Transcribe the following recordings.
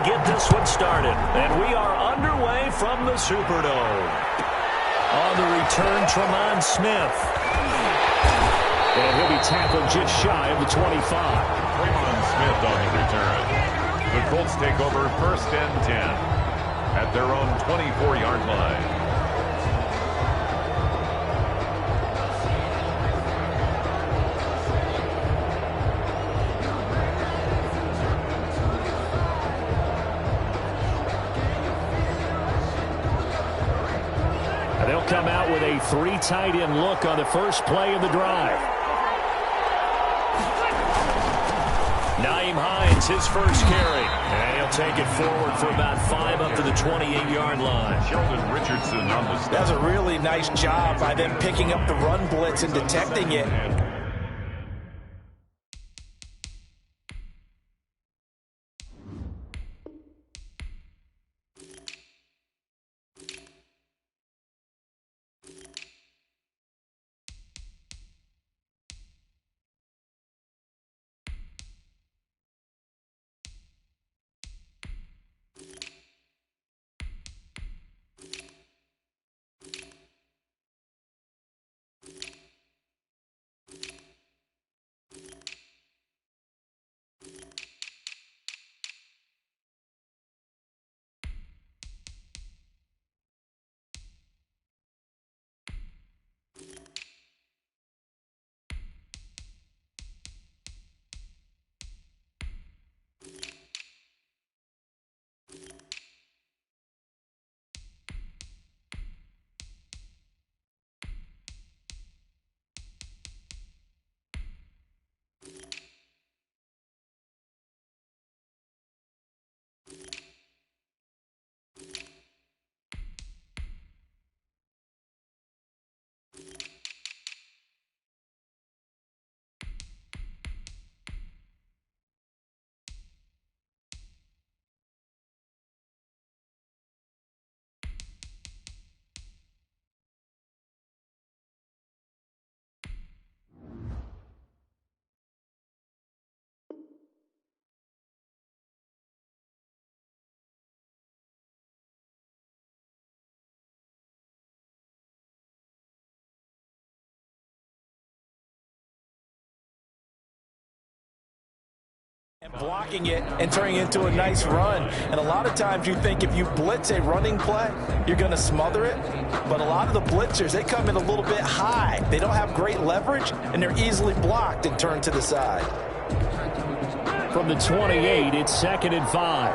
get this one started. And we are underway from the Superdome. On the return, Tremont Smith. And he'll be tackled just shy of the 25. Tremont Smith on the return. The Colts take over 1st and 10 at their own 24-yard line. They'll come out with a 3 tight end look on the first play of the drive. Nyheim Hines, his first carry. And he'll take it forward for about 5 up to the 28-yard line. Sheldon Richardson on the stop. That's a really nice job by them picking up the run blitz and detecting it. And blocking it and turning it into a nice run. And a lot of times you think if you blitz a running play, you're going to smother it. But a lot of the blitzers, they come in a little bit high. They don't have great leverage, and they're easily blocked and turned to the side. From the 28, it's 2nd and 5.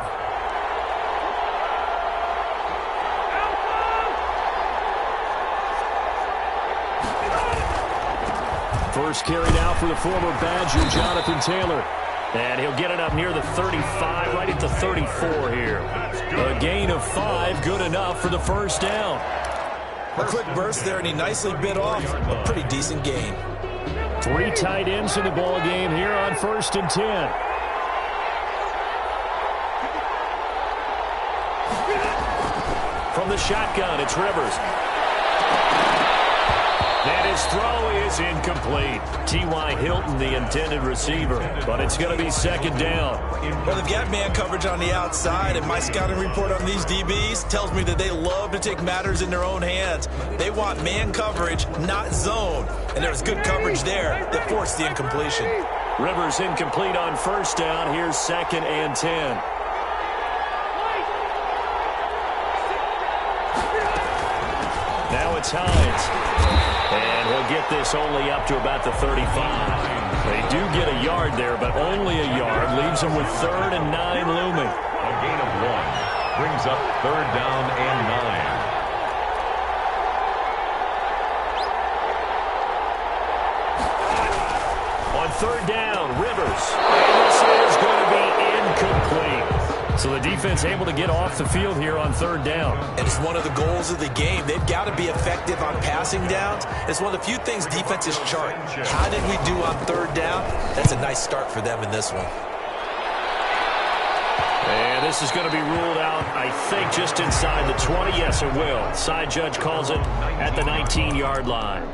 First carry now for the former Badger, Jonathan Taylor. And he'll get it up near the 35, right at the 34 here. A gain of 5, good enough for the first down. A quick burst there, and he nicely bit off a pretty decent gain. 3 tight ends in the ball game here on 1st and 10. From the shotgun, it's Rivers. And his throw is incomplete. T.Y. Hilton, the intended receiver, but it's going to be 2nd down. Well, they've got man coverage on the outside, and my scouting report on these DBs tells me that they love to take matters in their own hands. They want man coverage, not zone, and there was good coverage there that forced the incompletion. Rivers incomplete on 1st down. Here's 2nd and 10. Now it's Hines. And he'll get this only up to about the 35. They do get a yard there, but only a yard. Leaves them with 3rd and 9 looming. A gain of 1 brings up 3rd down and 9. On 3rd down, Rivers. And this is going to be incomplete. So the defense able to get off the field here on 3rd down. And it's one of the goals of the game. They've got to be effective on passing downs. It's one of the few things defenses chart. How did we do on 3rd down? That's a nice start for them in this one. And this is going to be ruled out, I think, just inside the 20. Yes, it will. Side judge calls it at the 19-yard line.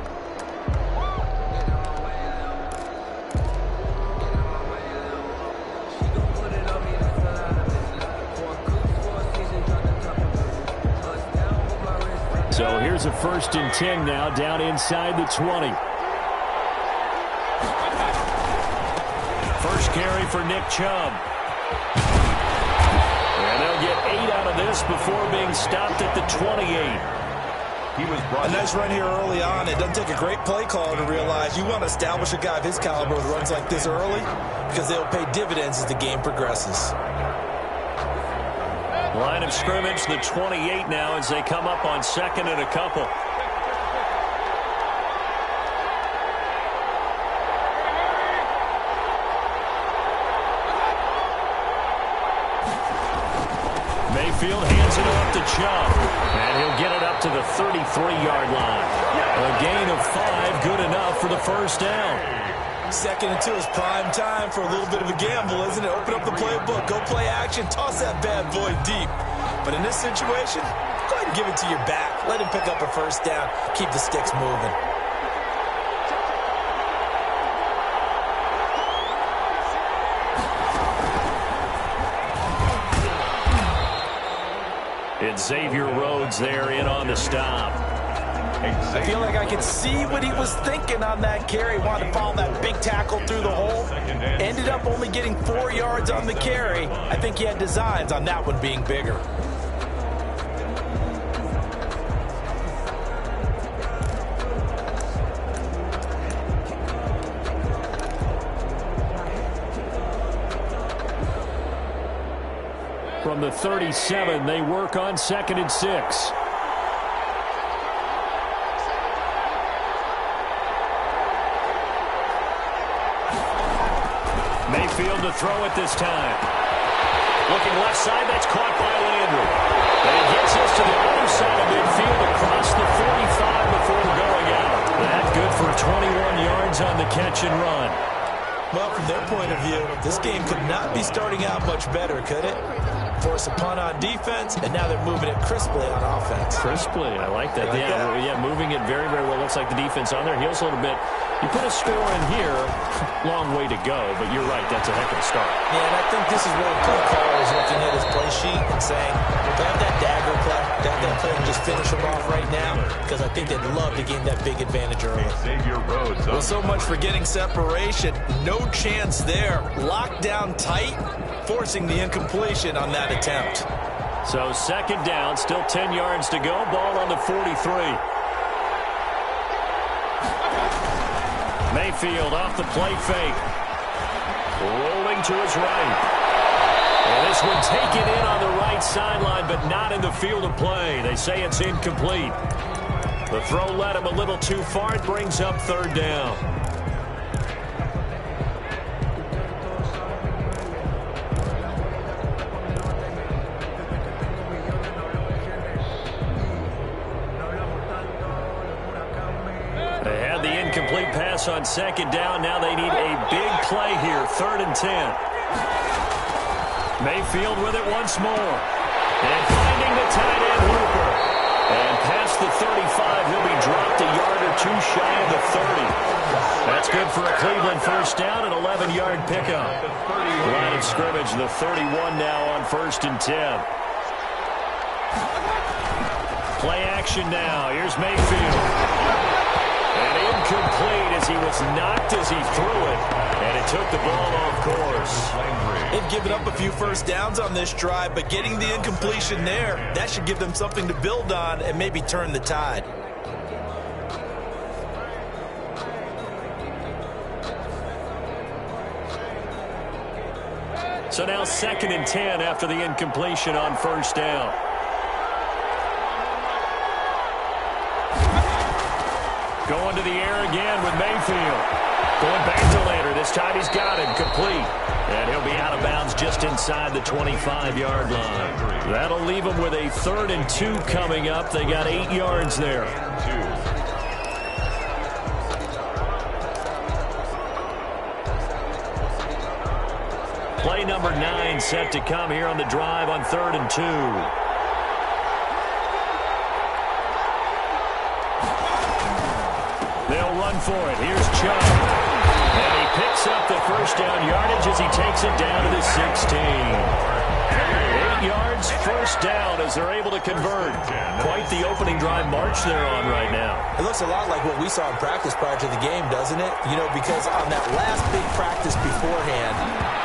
So here's a 1st and 10 now, down inside the 20. First carry for Nick Chubb. And they'll get 8 out of this before being stopped at the 28. A nice run here early on. It doesn't take a great play caller to realize you want to establish a guy of his caliber with runs like this early because they'll pay dividends as the game progresses. Line of scrimmage, the 28 now as they come up on 2nd and a couple. Mayfield hands it off to Chubb, and he'll get it up to the 33-yard line. A gain of 5, good enough for the 1st down. 2nd and 2 is prime time for a little bit of a gamble, isn't it? Open up the playbook, go play action, toss that bad boy deep. But in this situation, go ahead and give it to your back. Let him pick up a 1st down, keep the sticks moving. It's Xavier Rhodes there in on the stop. I feel like I could see what he was thinking on that carry. Wanted to follow that big tackle through the hole. Ended up only getting 4 yards on the carry. I think he had designs on that one being bigger. From the 37, they work on 2nd and 6. Mayfield to throw it this time. Looking left side, that's caught by Landry. And he gets us to the other side of midfield across the 45 before going out. That good for 21 yards on the catch and run. Well, from their point of view, this game could not be starting out much better, could it? Force a punt on defense, and now they're moving it crisply on offense. Crisply, I like that. Yeah, moving it very, very well. Looks like the defense on their heels a little bit. You put a score in here, long way to go, but you're right, that's a heck of a start. Yeah, and I think this is where the play caller is looking at his play sheet and saying, grab that dagger play, grab that play and just finish them off right now, because I think they'd love to gain that big advantage early. Xavier Rhodes. Well, so much for getting separation. No chance there. Locked down tight, forcing the incompletion on that attempt. So 2nd down, still 10 yards to go. Ball on the 43. Mayfield off the play fake. Rolling to his right. And this one taken in on the right sideline, but not in the field of play. They say it's incomplete. The throw led him a little too far. It brings up 3rd down. Incomplete pass on 2nd down. Now they need a big play here. 3rd and 10. Mayfield with it once more. And finding the tight end Hooper. And past the 35, he'll be dropped a yard or 2 shy of the 30. That's good for a Cleveland 1st down, an 11-yard pickup. Line of scrimmage, the 31 now on 1st and 10. Play action now. Here's Mayfield. And incomplete as he was knocked as he threw it. And it took the ball off course. They've given up a few 1st downs on this drive, but getting the incompletion there, that should give them something to build on and maybe turn the tide. So now 2nd and 10 after the incompletion on 1st down. Going to the air again with Mayfield. Going back to Landry. This time he's got him complete. And he'll be out of bounds just inside the 25-yard line. That'll leave him with a 3rd and 2 coming up. They got 8 yards there. Play number 9 set to come here on the drive on 3rd and 2. They'll run for it. Here's Chubb. And he picks up the 1st down yardage as he takes it down to the 16. 8 8 yards, first down as they're able to convert. Quite the opening drive march they're on right now. It looks a lot like what we saw in practice prior to the game, doesn't it? You know, because on that last big practice beforehand,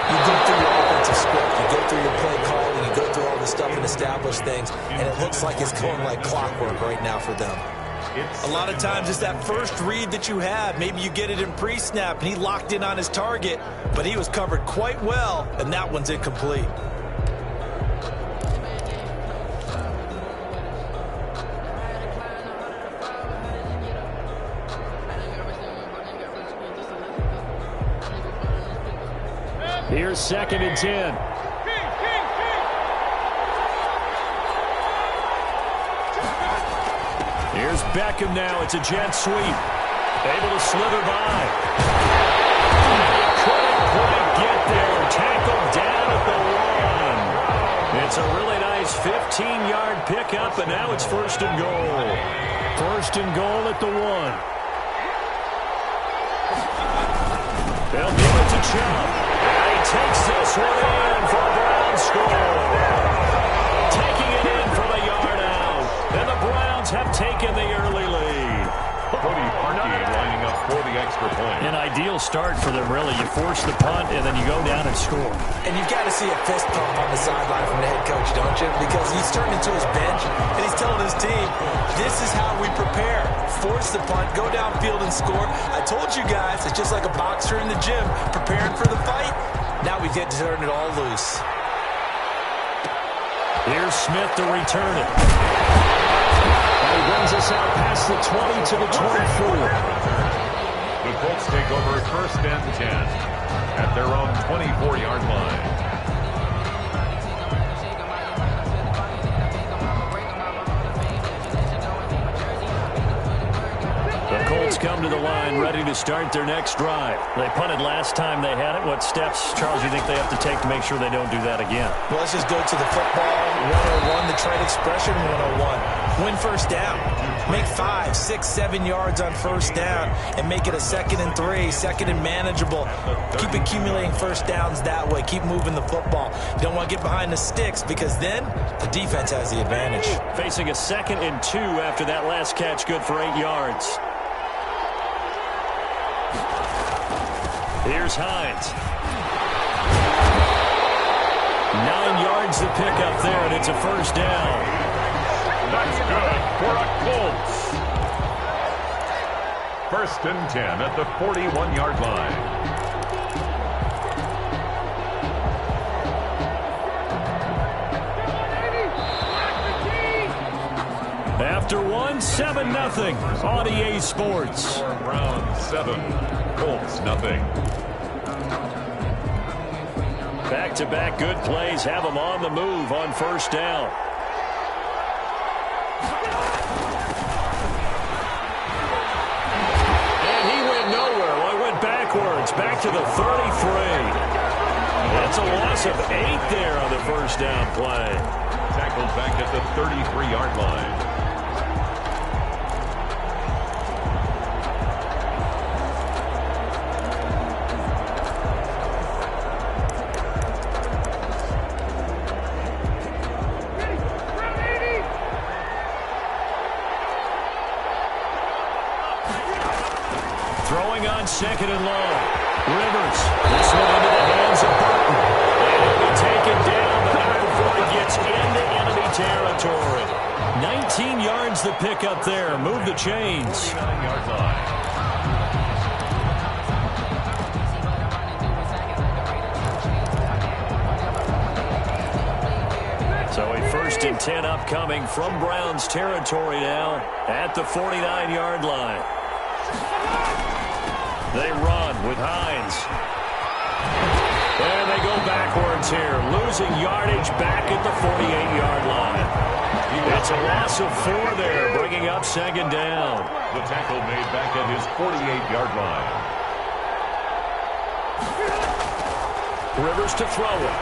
you go through your offensive script, you go through your play calling, you go through all this stuff and establish things, and it looks like it's going like clockwork right now for them. A lot of times it's that first read that you have. Maybe you get it in pre-snap, and he locked in on his target, but he was covered quite well, and that one's incomplete. Here's 2nd and 10. Here's Beckham now. It's a jet sweep. Able to slither by. Couldn't quite get there. Tackled down at the 1. It's a really nice 15-yard pickup, and now it's 1st and goal. 1st and goal at the 1. They'll give it to Chubb. And he takes this one in for a Browns score. Taking it in from a yard out. And the Browns have taken the early lead. Cody Parkey lining up for the extra point. An ideal start for them, really. You force the punt, and then you go down and score. And you've got to see a fist pump on the sideline from the head coach, don't you? Because he's turned into his bench, and he's telling his team, this is how we prepare. Force the punt, go downfield and score. I told you guys, it's just like a boxer in the gym, preparing for the fight. Now we get to turn it all loose. Here's Smith to return it. And he brings us out past the 20 to the 24. The Colts take over 1st and 10 at their own 24-yard line. The Colts come to the line ready to start their next drive. They punted last time they had it. What steps, Charles, do you think they have to take to make sure they don't do that again? Well, let's just go to the football 101, the trade expression 101. Win first down. Make 5, 6, 7 yards on first down and make it a 2nd and 3, 2nd and manageable. Keep accumulating first downs that way. Keep moving the football. You don't want to get behind the sticks because then the defense has the advantage. Facing a 2nd and 2 after that last catch, good for 8 yards. Here's Hines. 9 yards to pick up there, and it's a first down. That's good for a Colts. 1st and 10 at the 41-yard line. After 1, 7-0 on EA Sports. Browns 7, Colts nothing. Back-to-back good plays have them on the move on first down. And he went nowhere. Well, he went backwards, back to the 33. That's a loss of 8 there on the first down play. Tackled back at the 33-yard line. Throwing on 2nd and long. Rivers. This one into the hands of Burton. And he'll be taken down, but not before he gets into enemy territory. 19 yards to pick up there. Move the chains. 39-yard line. So a 1st and 10 upcoming from Browns territory now at the 49-yard line. They run with Hines. And they go backwards here, losing yardage back at the 48-yard line. It's a loss of 4 there, bringing up 2nd down. The tackle made back at his 48-yard line. Rivers to throw it.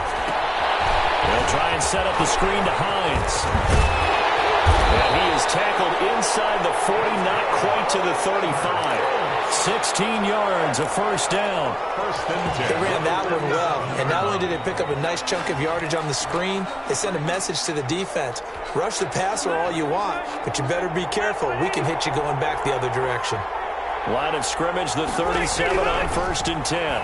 They'll try and set up the screen to Hines. And he is tackled inside the 40, not quite to the 35. 16 yards, a first down. They ran that one well, and not only did they pick up a nice chunk of yardage on the screen, they sent a message to the defense. Rush the passer all you want, but you better be careful. We can hit you going back the other direction. Line of scrimmage, the 37 on 1st and 10.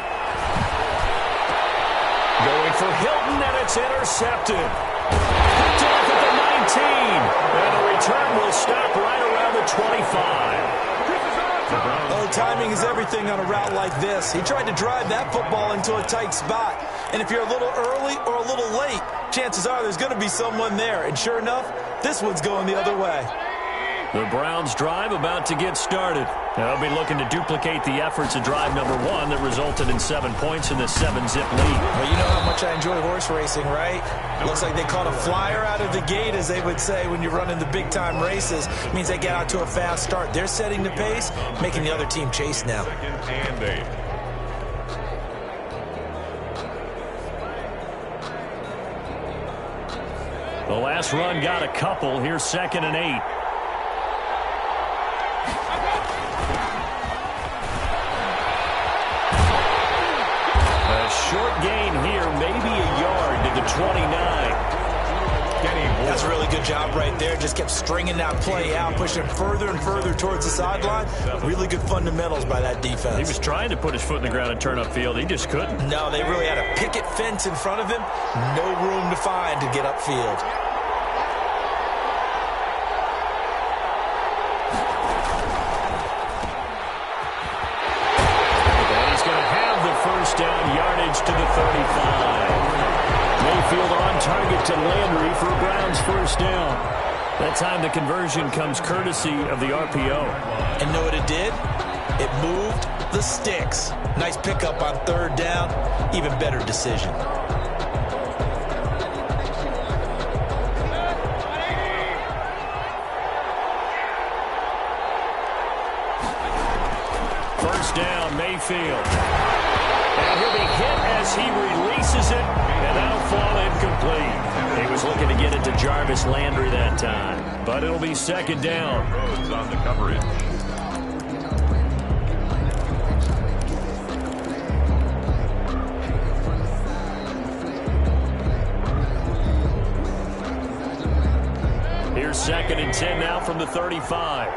Going for Hilton, and it's intercepted. Picked off at the 19, and the return will stop right around the 25. Oh, timing is everything on a route like this. He tried to drive that football into a tight spot. And if you're a little early or a little late, chances are there's going to be someone there. And sure enough, this one's going the other way. The Browns' drive about to get started. They'll be looking to duplicate the efforts of drive number 1 that resulted in 7 points in the 7-zip lead. Well, you know how much I enjoy horse racing, right? Looks like they caught a flyer out of the gate, as they would say when you're running the big-time races. It means they get out to a fast start. They're setting the pace, making the other team chase now. And 8. The last run got a couple. Here's 2nd and 8. Short gain here, maybe a yard to the 29. That's a really good job right there. Just kept stringing that play out, pushing further and further towards the sideline. Really good fundamentals by that defense. He was trying to put his foot in the ground and turn upfield. He just couldn't. No, they really had a picket fence in front of him. No room to find to get upfield. Down yardage to the 35. Mayfield on target to Landry for Brown's first down. That time the conversion comes courtesy of the RPO. And know what it did? It moved the sticks. Nice pickup on 3rd down. Even better decision. First down, Mayfield. And he'll be hit as he releases it, and that'll fall incomplete. He was looking to get it to Jarvis Landry that time, but it'll be 2nd down. Rhodes on the coverage. Here's 2nd and 10 now from the 35.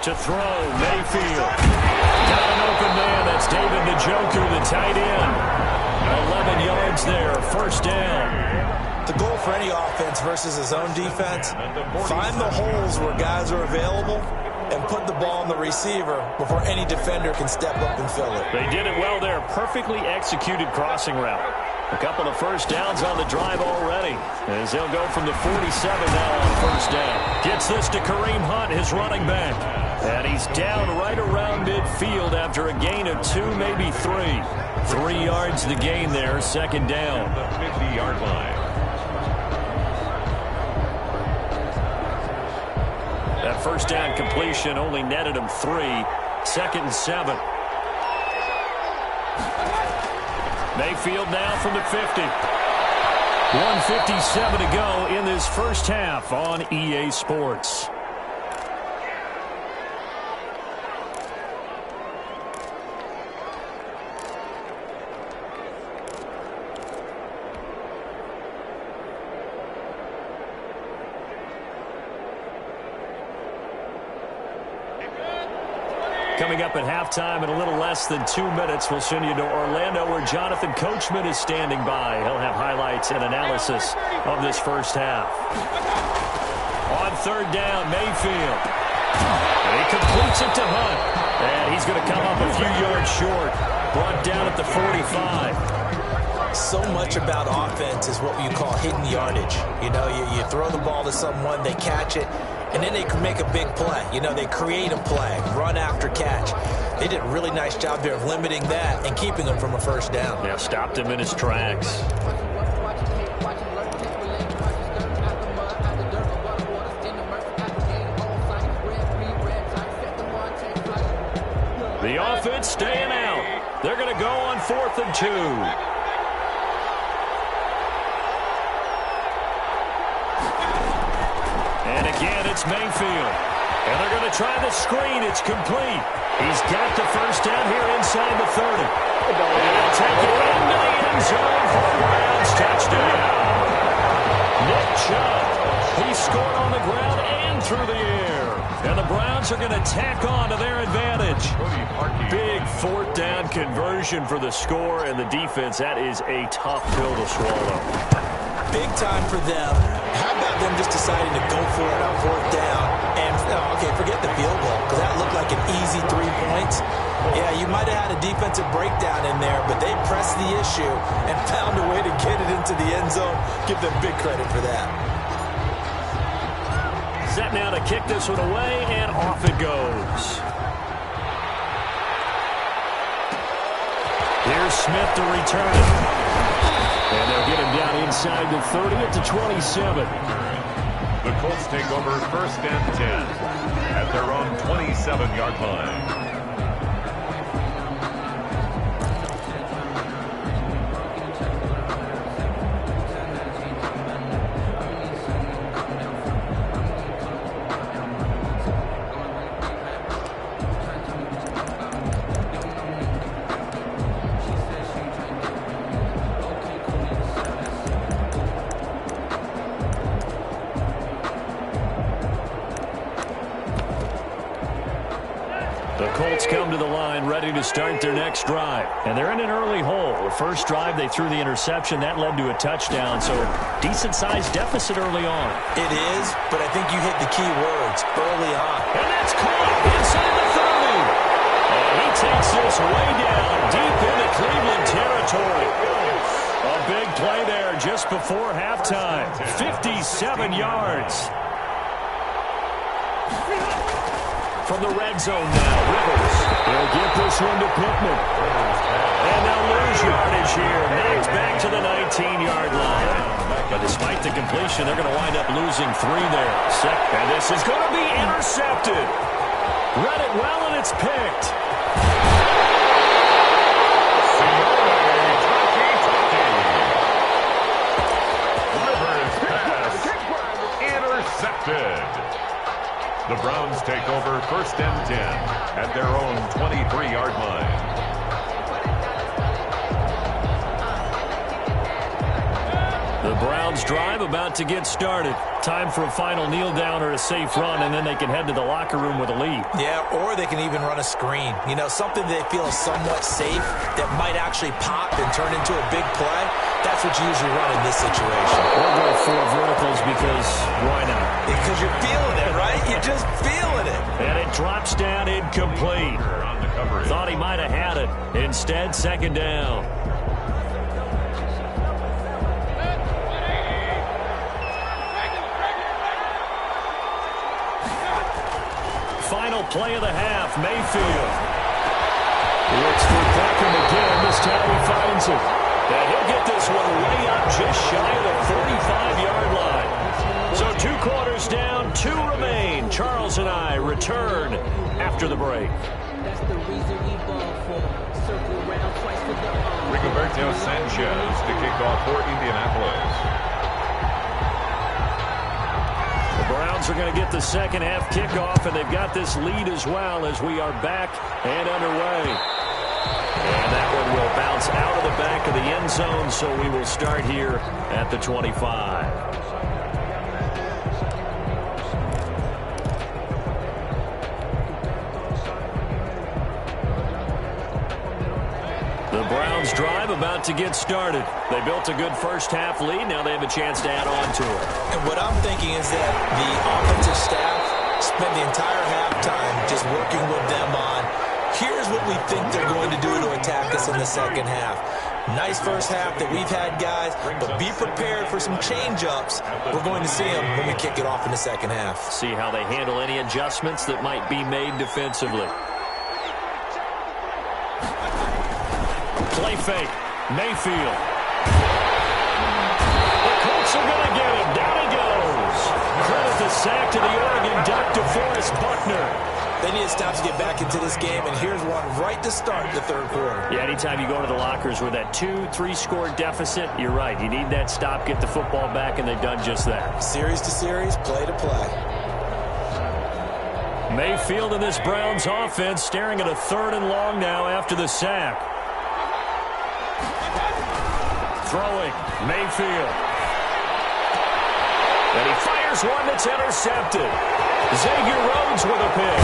To throw, Mayfield. Got an open man. That's David the Joker, the tight end. 11 yards there. First down. The goal for any offense versus his own defense, find the holes where guys are available and put the ball on the receiver before any defender can step up and fill it. They did it well there. Perfectly executed crossing route. A couple of first downs on the drive already, as they'll go from the 47 now on first down. Gets this to Kareem Hunt, his running back. And he's down right around midfield after a gain of 2, maybe 3. 3 yards the gain there, 2nd down. The 50-yard line. That first down completion only netted him 3. 2nd and 7. Mayfield now from the 50. 1:57 to go in this first half on EA Sports. Coming up at halftime in a little less than 2 minutes, we'll send you to Orlando where Jonathan Coachman is standing by. He'll have highlights and analysis of this first half. On 3rd down, Mayfield. He completes it to Hunt. And he's going to come up a few yards short. Brought down at the 45. So much about offense is what you call hidden yardage. You know, you throw the ball to someone, they catch it, and then they can make a big play. You know, they create a play, run after catch. They did a really nice job there of limiting that and keeping him from a first down. Yeah, stopped him in his tracks. The offense staying out. They're going to go on 4th and 2. Mayfield. And they're going to try the screen. It's complete. He's got the first down here inside the 30. And he'll take it into the end zone for the Browns. Touchdown. Nick Chubb. He scored on the ground and through the air. And the Browns are going to tack on to their advantage. Big fourth down conversion for the score, and the defense, that is a tough pill to swallow. Big time for them. How about them just deciding to go for it on fourth down? And, okay, forget the field goal, because that looked like an easy 3 points. Yeah, you might have had a defensive breakdown in there, but they pressed the issue and found a way to get it into the end zone. Give them big credit for that. Set now to kick this one away, and off it goes. Here's Smith to return it. And they'll get him down inside the 30 at the 27. The Colts take over first and 10 at their own 27-yard line. Come to the line, ready to start their next drive. And they're in an early hole. The first drive, they threw the interception. That led to a touchdown, so decent-sized deficit early on. It is, but I think you hit the key words early on. And that's caught inside the 30. And he takes this way down, deep into Cleveland territory. A big play there just before halftime. 57 yards. From the red zone now, Rivers. They'll get this one to Pittman. And they'll lose yardage here. Knocked back to the 19-yard line. But despite the completion, they're going to wind up losing 3 there. And this is going to be intercepted. Read it well, and it's picked. Rivers pass intercepted. The Browns take over first and 10 at their own 23-yard line. The Browns drive about to get started. Time for a final kneel down or a safe run, and then they can head to the locker room with a lead. Yeah, or they can even run a screen. You know, something they feel is somewhat safe that might actually pop and turn into a big play. That's what you usually run in this situation. Or go 4 verticals because why not? Because you're feeling it, right? You're just feeling it. And it drops down incomplete. Thought he might have had it. Instead, second down. Final play of the half, Mayfield. Looks for Beckham again. This time he finds it. And he'll get this one way up just shy of the 45-yard line. So 2 quarters down, 2 remain. Charles and I return after the break. That's the reason we ball for. Circle around twice with the Rigoberto Sanchez to kick off for Indianapolis. The Browns are going to get the second half kickoff, and they've got this lead as well as we are back and underway. And that one will bounce out of the back of the end zone, so we will start here at the 25. The Browns drive about to get started. They built a good first half lead. Now they have a chance to add on to it. And what I'm thinking is that the offensive staff spent the entire halftime just working with them on, here's what we think they're going to do to attack us in the second half. Nice first half that we've had, guys, but be prepared for some change-ups. We're going to see them when we kick it off in the second half. See how they handle any adjustments that might be made defensively. Play fake. Mayfield. The Colts are going to get him. Down he goes. Credit the sack to the Oregon Duck, DeForest Buckner. They need to stop to get back into this game, and here's one right to start the third quarter. Yeah, anytime you go to the lockers with that 2-3 score deficit, you're right. You need that stop, get the football back, and they've done just that. Series to series, play to play. Mayfield and this Browns offense staring at a 3rd and long now after the sack. Throwing, Mayfield. And he fires one that's intercepted. Xavier Rhodes with a pick.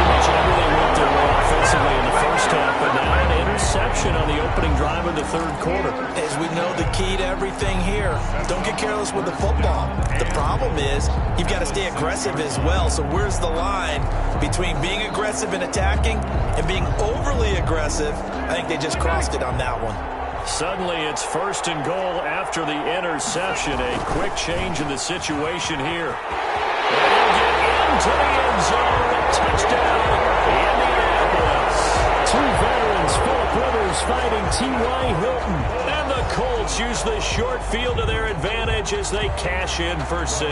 Everything went their way offensively in the first half, but now an interception on the opening drive of the 3rd quarter. As we know, the key to everything here, don't get careless with the football. The problem is you've got to stay aggressive as well. So where's the line between being aggressive and attacking and being overly aggressive? I think they just crossed it on that one. Suddenly it's 1st and goal after the interception. A quick change in the situation here. And he'll get into the end zone. Touchdown, Indianapolis. 2 veterans, Phillip Rivers fighting T.Y. Hilton. And the Colts use the short field to their advantage as they cash in for 6.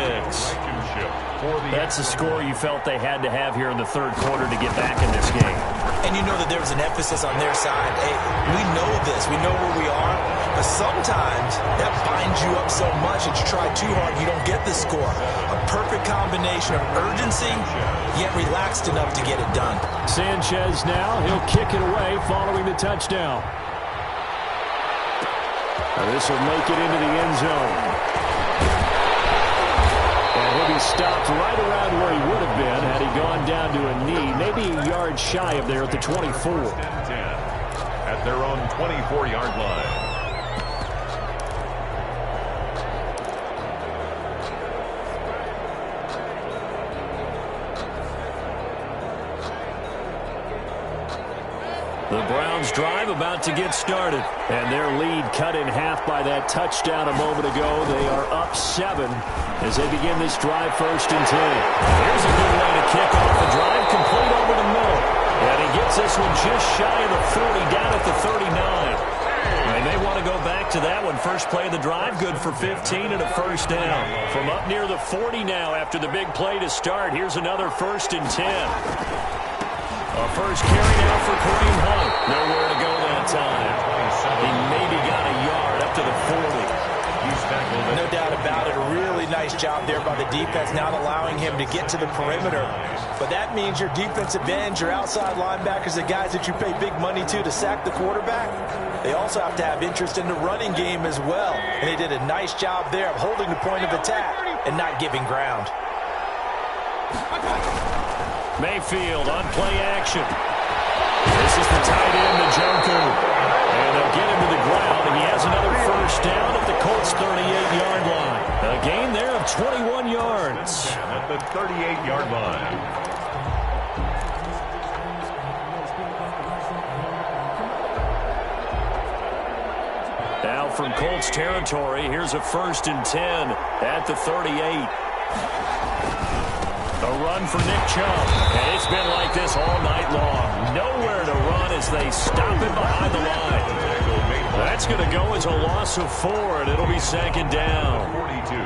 That's a score you felt they had to have here in the 3rd quarter to get back in this game. And you know that there was an emphasis on their side. Hey, we know this. We know where we are. But sometimes that binds you up so much that you try too hard, you don't get the score. A perfect combination of urgency, yet relaxed enough to get it done. Sanchez now. He'll kick it away following the touchdown. This will make it into the end zone. And he'll be stopped right around where he would have been had he gone down to a knee, maybe a yard shy of there at the 24. At their own 24-yard line. The Browns drive about to get started, and their lead cut in half by that touchdown a moment ago. They are up 7 as they begin this drive 1st and 10. Here's a good way to kick off the drive, complete over the middle. And he gets this one just shy of the 40, down at the 39. They may want to go back to that one. First play of the drive, good for 15 and a 1st down. From up near the 40 now after the big play to start, here's another 1st and 10. A first carry now for Kareem Hunt. Nowhere to go that time. He maybe got a yard up to the 40. No doubt about it. A really nice job there by the defense, not allowing him to get to the perimeter. But that means your defensive ends, your outside linebackers, the guys that you pay big money to sack the quarterback, they also have to have interest in the running game as well. And they did a nice job there of holding the point of attack and not giving ground. Mayfield on play action. This is the tight end, Njoku. And they'll get him to the ground, and he has another 1st down at the Colts' 38-yard line. A gain there of 21 yards. At the 38-yard line. Now from Colts territory, here's a 1st and 10 at the 38. A run for Nick Chubb. And it's been like this all night long. Nowhere to run as they stop it behind the line. That's going to go as a loss of 4, and it'll be 2nd down. 42.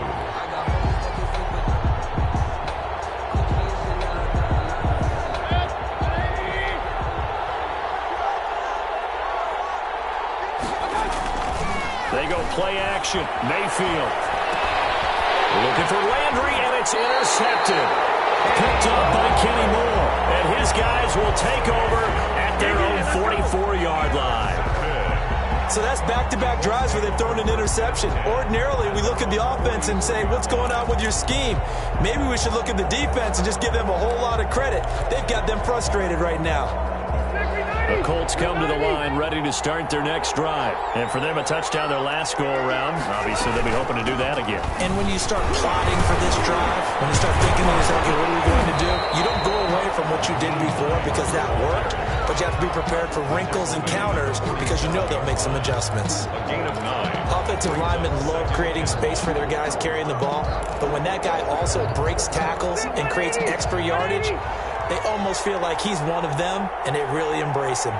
They go play action. Mayfield. Looking for Landry, and it's intercepted. Picked up by Kenny Moore. And his guys will take over at their own 44-yard line. So that's back-to-back drives where they've thrown an interception. Ordinarily, we look at the offense and say, what's going on with your scheme? Maybe we should look at the defense and just give them a whole lot of credit. They've got them frustrated right now. The Colts come to the line ready to start their next drive. And for them, a touchdown their last go-around. Obviously, they'll be hoping to do that again. And when you start plotting for this drive, when you start thinking to yourself, okay, what are we going to do? You don't go away from what you did before because that worked, but you have to be prepared for wrinkles and counters because you know they'll make some adjustments. A gain of 9. Offensive linemen love creating space for their guys carrying the ball, but when that guy also breaks tackles and creates extra yardage, they almost feel like he's one of them, and they really embrace him.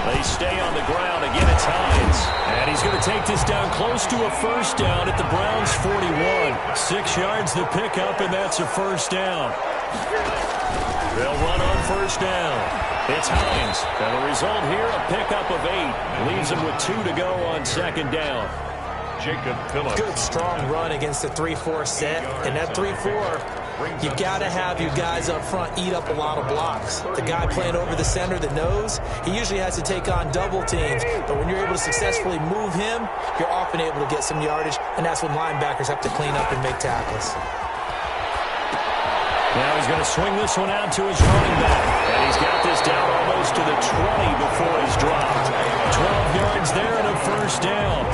They stay on the ground. Again, it's Hines. And he's going to take this down close to a 1st down at the Browns' 41. 6 yards the pickup, and that's a 1st down. They'll run on 1st down. It's Hines. And the result here, a pickup of 8. Leaves him with 2 to go on 2nd down. Jacob Phillips. Good, strong run against the 3-4 set. And that 3-4, you've got to have your guys up front eat up a lot of blocks. The guy playing over the center, the nose, he usually has to take on double teams. But when you're able to successfully move him, you're often able to get some yardage. And that's when linebackers have to clean up and make tackles. Now he's going to swing this one out to his running back. And he's got this down almost to the 20 before he's dropped. 12 yards there and a first down.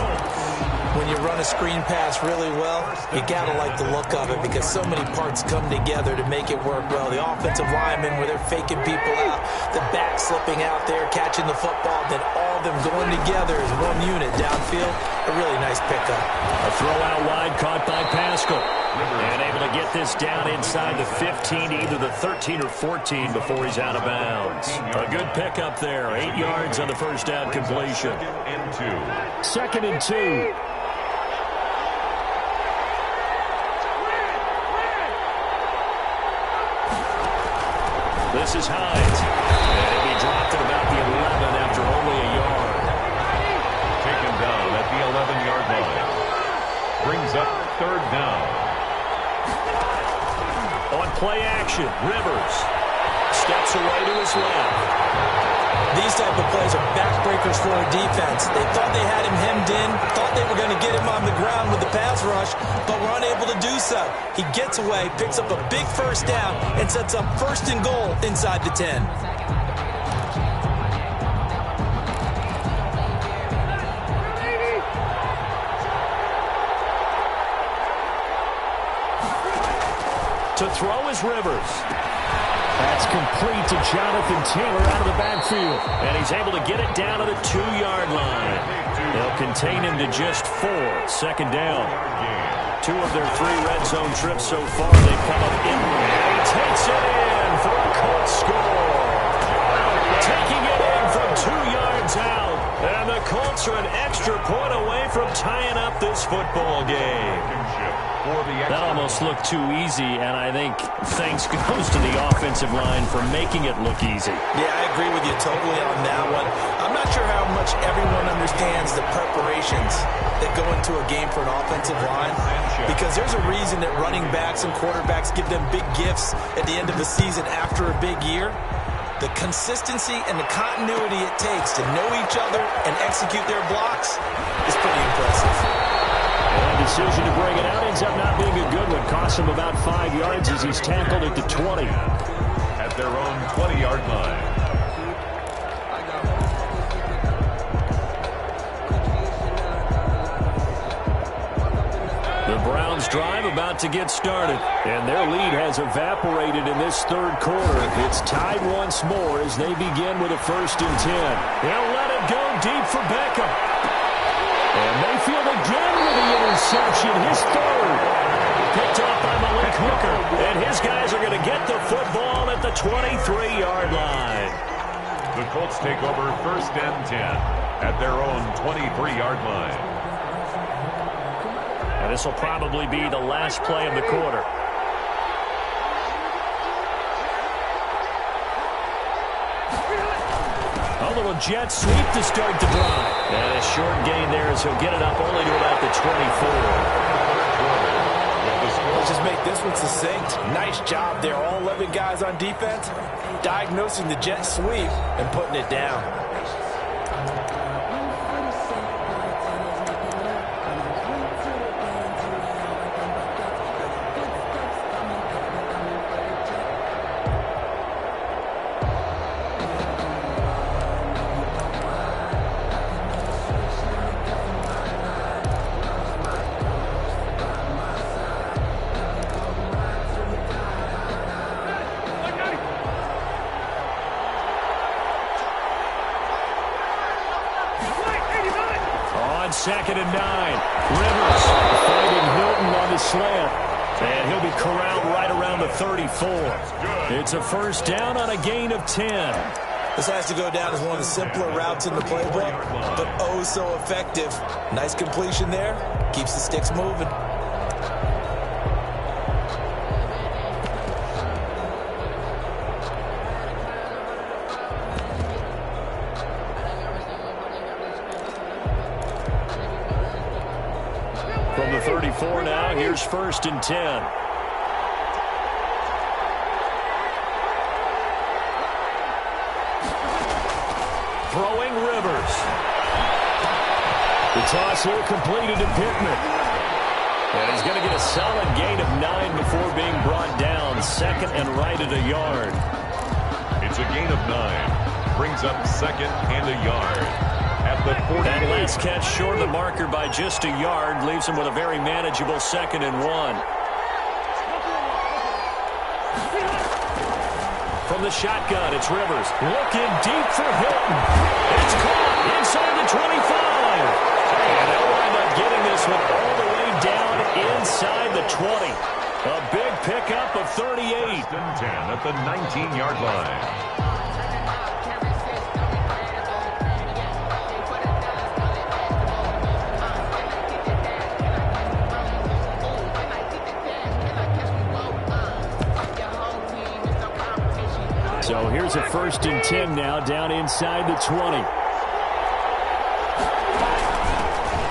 When you run a screen pass really well, you got to like the look of it because so many parts come together to make it work well. The offensive linemen where they're faking people out, the back slipping out there, catching the football, then all of them going together as one unit downfield. A really nice pickup. A throw out wide caught by Pascal. And able to get this down inside the 15 to either the 13 or 14 before he's out of bounds. A good pickup there. 8 yards on the first down completion. Second and two. This is Hines. And he dropped at about the 11 after only a yard. Taken down at the 11-yard line. Brings up third down. On play action, Rivers steps away to his left. These type of plays are backbreakers for a defense. They thought they had him hemmed in, thought they were going to get him on the ground with the pass rush, but were unable to do so. He gets away, picks up a big first down, and sets up first and goal inside the 10. To throw is Rivers. That's complete to Jonathan Taylor out of the backfield. And he's able to get it down to the 2-yard line. They'll contain him to just 4. Second down. 2 of their 3 red zone trips so far. They've come up in. And he takes it in for a Colts score. Taking it in from 2 yards out. And the Colts are an extra point away from tying up this football game. That almost looked too easy, and I think thanks goes to the offensive line for making it look easy. Yeah, I agree with you totally on that one. I'm not sure how much everyone understands the preparations that go into a game for an offensive line, because there's a reason that running backs and quarterbacks give them big gifts at the end of a season after a big year. The consistency and the continuity it takes to know each other and execute their blocks is pretty impressive. And decision to bring it out ends up not being a good one. Costs him about 5 yards as he's tackled at the 20. At their own 20-yard line. The Browns drive about to get started. And their lead has evaporated in this third quarter. It's tied once more as they begin with a 1st and 10. They'll let it go deep for Beckham. And Mayfield again with the interception, his 3rd. Picked off by Malik Hooker. And his guys are going to get the football at the 23-yard line. The Colts take over 1st and 10 at their own 23-yard line. And this will probably be the last play of the quarter. A little jet sweep to start the drive. And a short gain there as he'll get it up only to about the 24. Let's just make this one succinct. Nice job there. All 11 guys on defense diagnosing the jet sweep and putting it down. Second and 9. Rivers fighting Hilton on the slant. And he'll be corralled right around the 34. It's a first down on a gain of 10. This has to go down as one of the simpler routes in the playbook, but oh so effective. Nice completion there. Keeps the sticks moving. 34 now. Here's 1st and 10. Throwing Rivers. The toss here completed to Pittman. And he's going to get a solid gain of 9 before being brought down. 2nd and right at a yard. It's a gain of 9. Brings up 2nd and a yard. At the 48. That last catch short of the marker by just a yard leaves him with a very manageable 2nd and 1. From the shotgun, it's Rivers. Looking deep for Hilton. It's caught inside the 25. And they'll wind up getting this one all the way down inside the 20. A big pickup of 38. 1st and 10 at the 19-yard line. So here's a 1st and 10 now down inside the 20.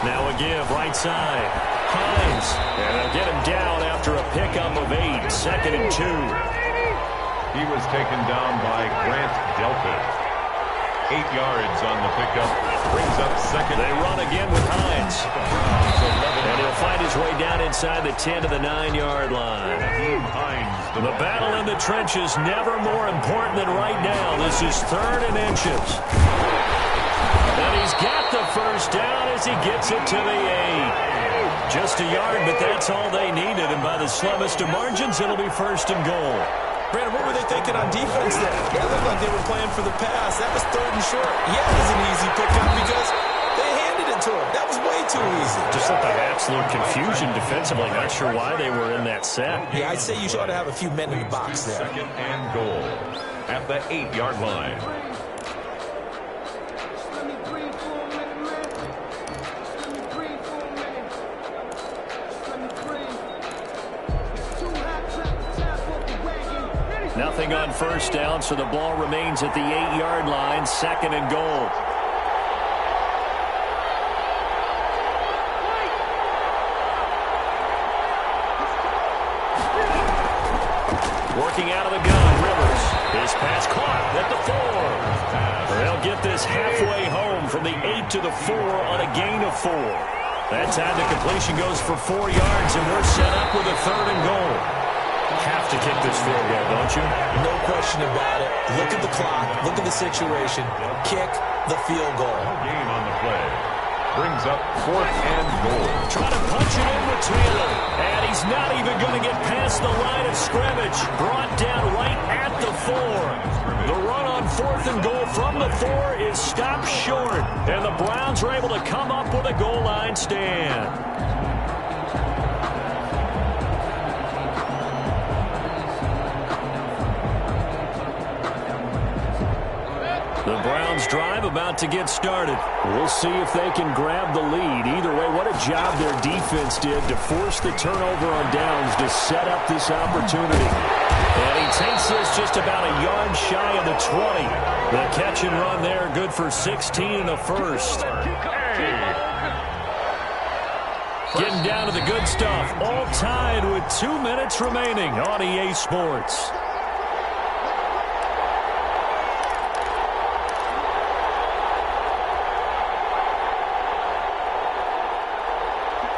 Now a give right side. Hines. And they'll get him down after a pickup of 8. 2nd and 2. He was taken down by Grant Delpit. 8 yards on the pickup. Brings up 2nd. They run again with Hines. And he'll find his way down inside the 10 to the 9-yard line. The battle in the trenches never more important than right now. This is 3rd and inches. And he's got the 1st down as he gets it to the 8. Just a yard, but that's all they needed. And by the slimmest of margins, it'll be 1st and goal. Brandon, what were they thinking on defense there? It looked like they were playing for the pass. That was 3rd and short. Yeah, it was an easy pickup because they handed it to him. That was way too easy. Just looked like absolute confusion defensively. Not sure why they were in that set. Yeah, I'd say you ought to have a few men in the box there. 2nd and goal at the 8-yard line. Nothing on 1st down, so the ball remains at the 8-yard line. 2nd and goal. Working out of the gun, Rivers. His pass caught at the 4. They'll get this halfway home from the 8 to the 4 on a gain of 4. That time the completion goes for 4 yards, and we're set up with a 3rd and goal. Have to kick this field goal, don't you? No question about it. Look at the clock. Look at the situation. Kick the field goal. Game on the play. Brings up 4th and goal. Trying to punch it in with Taylor. And he's not even going to get past the line of scrimmage. Brought down right at the 4. The run on 4th and goal from the 4 is stopped short. And the Browns are able to come up with a goal line stand. The Browns drive about to get started. We'll see if they can grab the lead. Either way, what a job their defense did to force the turnover on downs to set up this opportunity. And he takes this just about a yard shy of the 20. The catch and run there, good for 16 and a 1st. Getting down to the good stuff. All tied with 2 minutes remaining on EA Sports.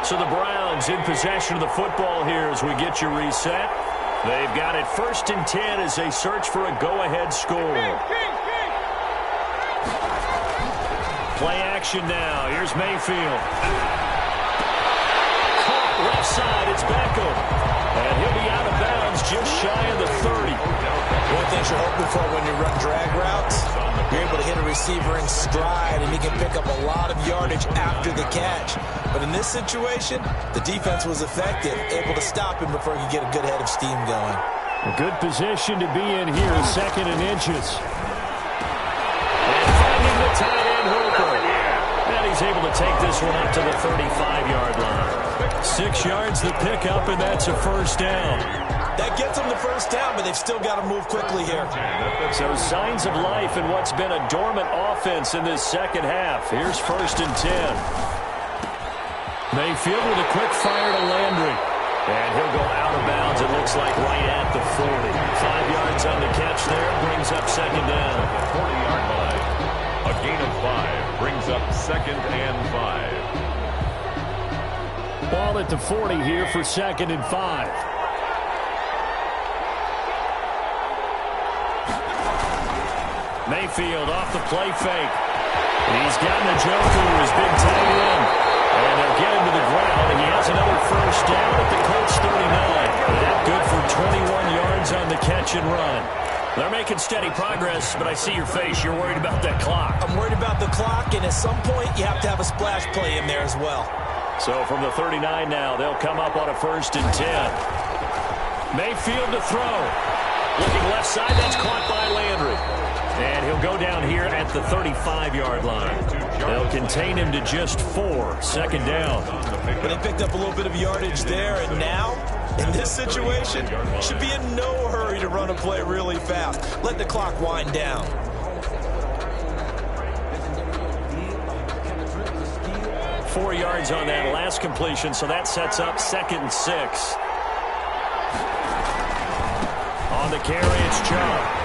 So the Browns in possession of the football here as we get you reset. They've got it 1st and 10 as they search for a go-ahead score. Play action now. Here's Mayfield. Caught left side. It's Beckham. And he'll be out of bounds just shy of the 30. One thing you're hoping for when you run drag routes, you're able to hit a receiver in stride, and he can pick up a lot of yardage after the catch. But in this situation, the defense was effective, able to stop him before he could get a good head of steam going. A good position to be in here, 2nd and inches. And finding the tight end Hooper. And he's able to take this one up to the 35-yard line. 6 yards the pickup, and that's a 1st down. That gets them the 1st down, but they've still got to move quickly here. So signs of life in what's been a dormant offense in this 2nd half. Here's 1st and 10. Mayfield with a quick fire to Landry. And he'll go out of bounds, it looks like, right at the 40. 5 yards on the catch there, brings up second down. 40-yard line. A gain of 5 brings up second and 5. Ball at the 40 here for second and 5. Mayfield off the play fake. He's got Njoku, his big tight end. And they'll get him to the ground, and he has another first down at the Colts 39. That good for 21 yards on the catch and run. They're making steady progress, but I see your face. You're worried about that clock. I'm worried about the clock, and at some point, you have to have a splash play in there as well. So from the 39 now, they'll come up on a 1st and 10. Mayfield to throw. Looking left side, that's caught by Landry. And he'll go down here at the 35-yard line. They'll contain him to just 4. Second down. But they picked up a little bit of yardage there, and now, in this situation, should be in no hurry to run a play really fast. Let the clock wind down. Four yards on that last completion, so that sets up 2nd and 6. On the carry, it's Chubb.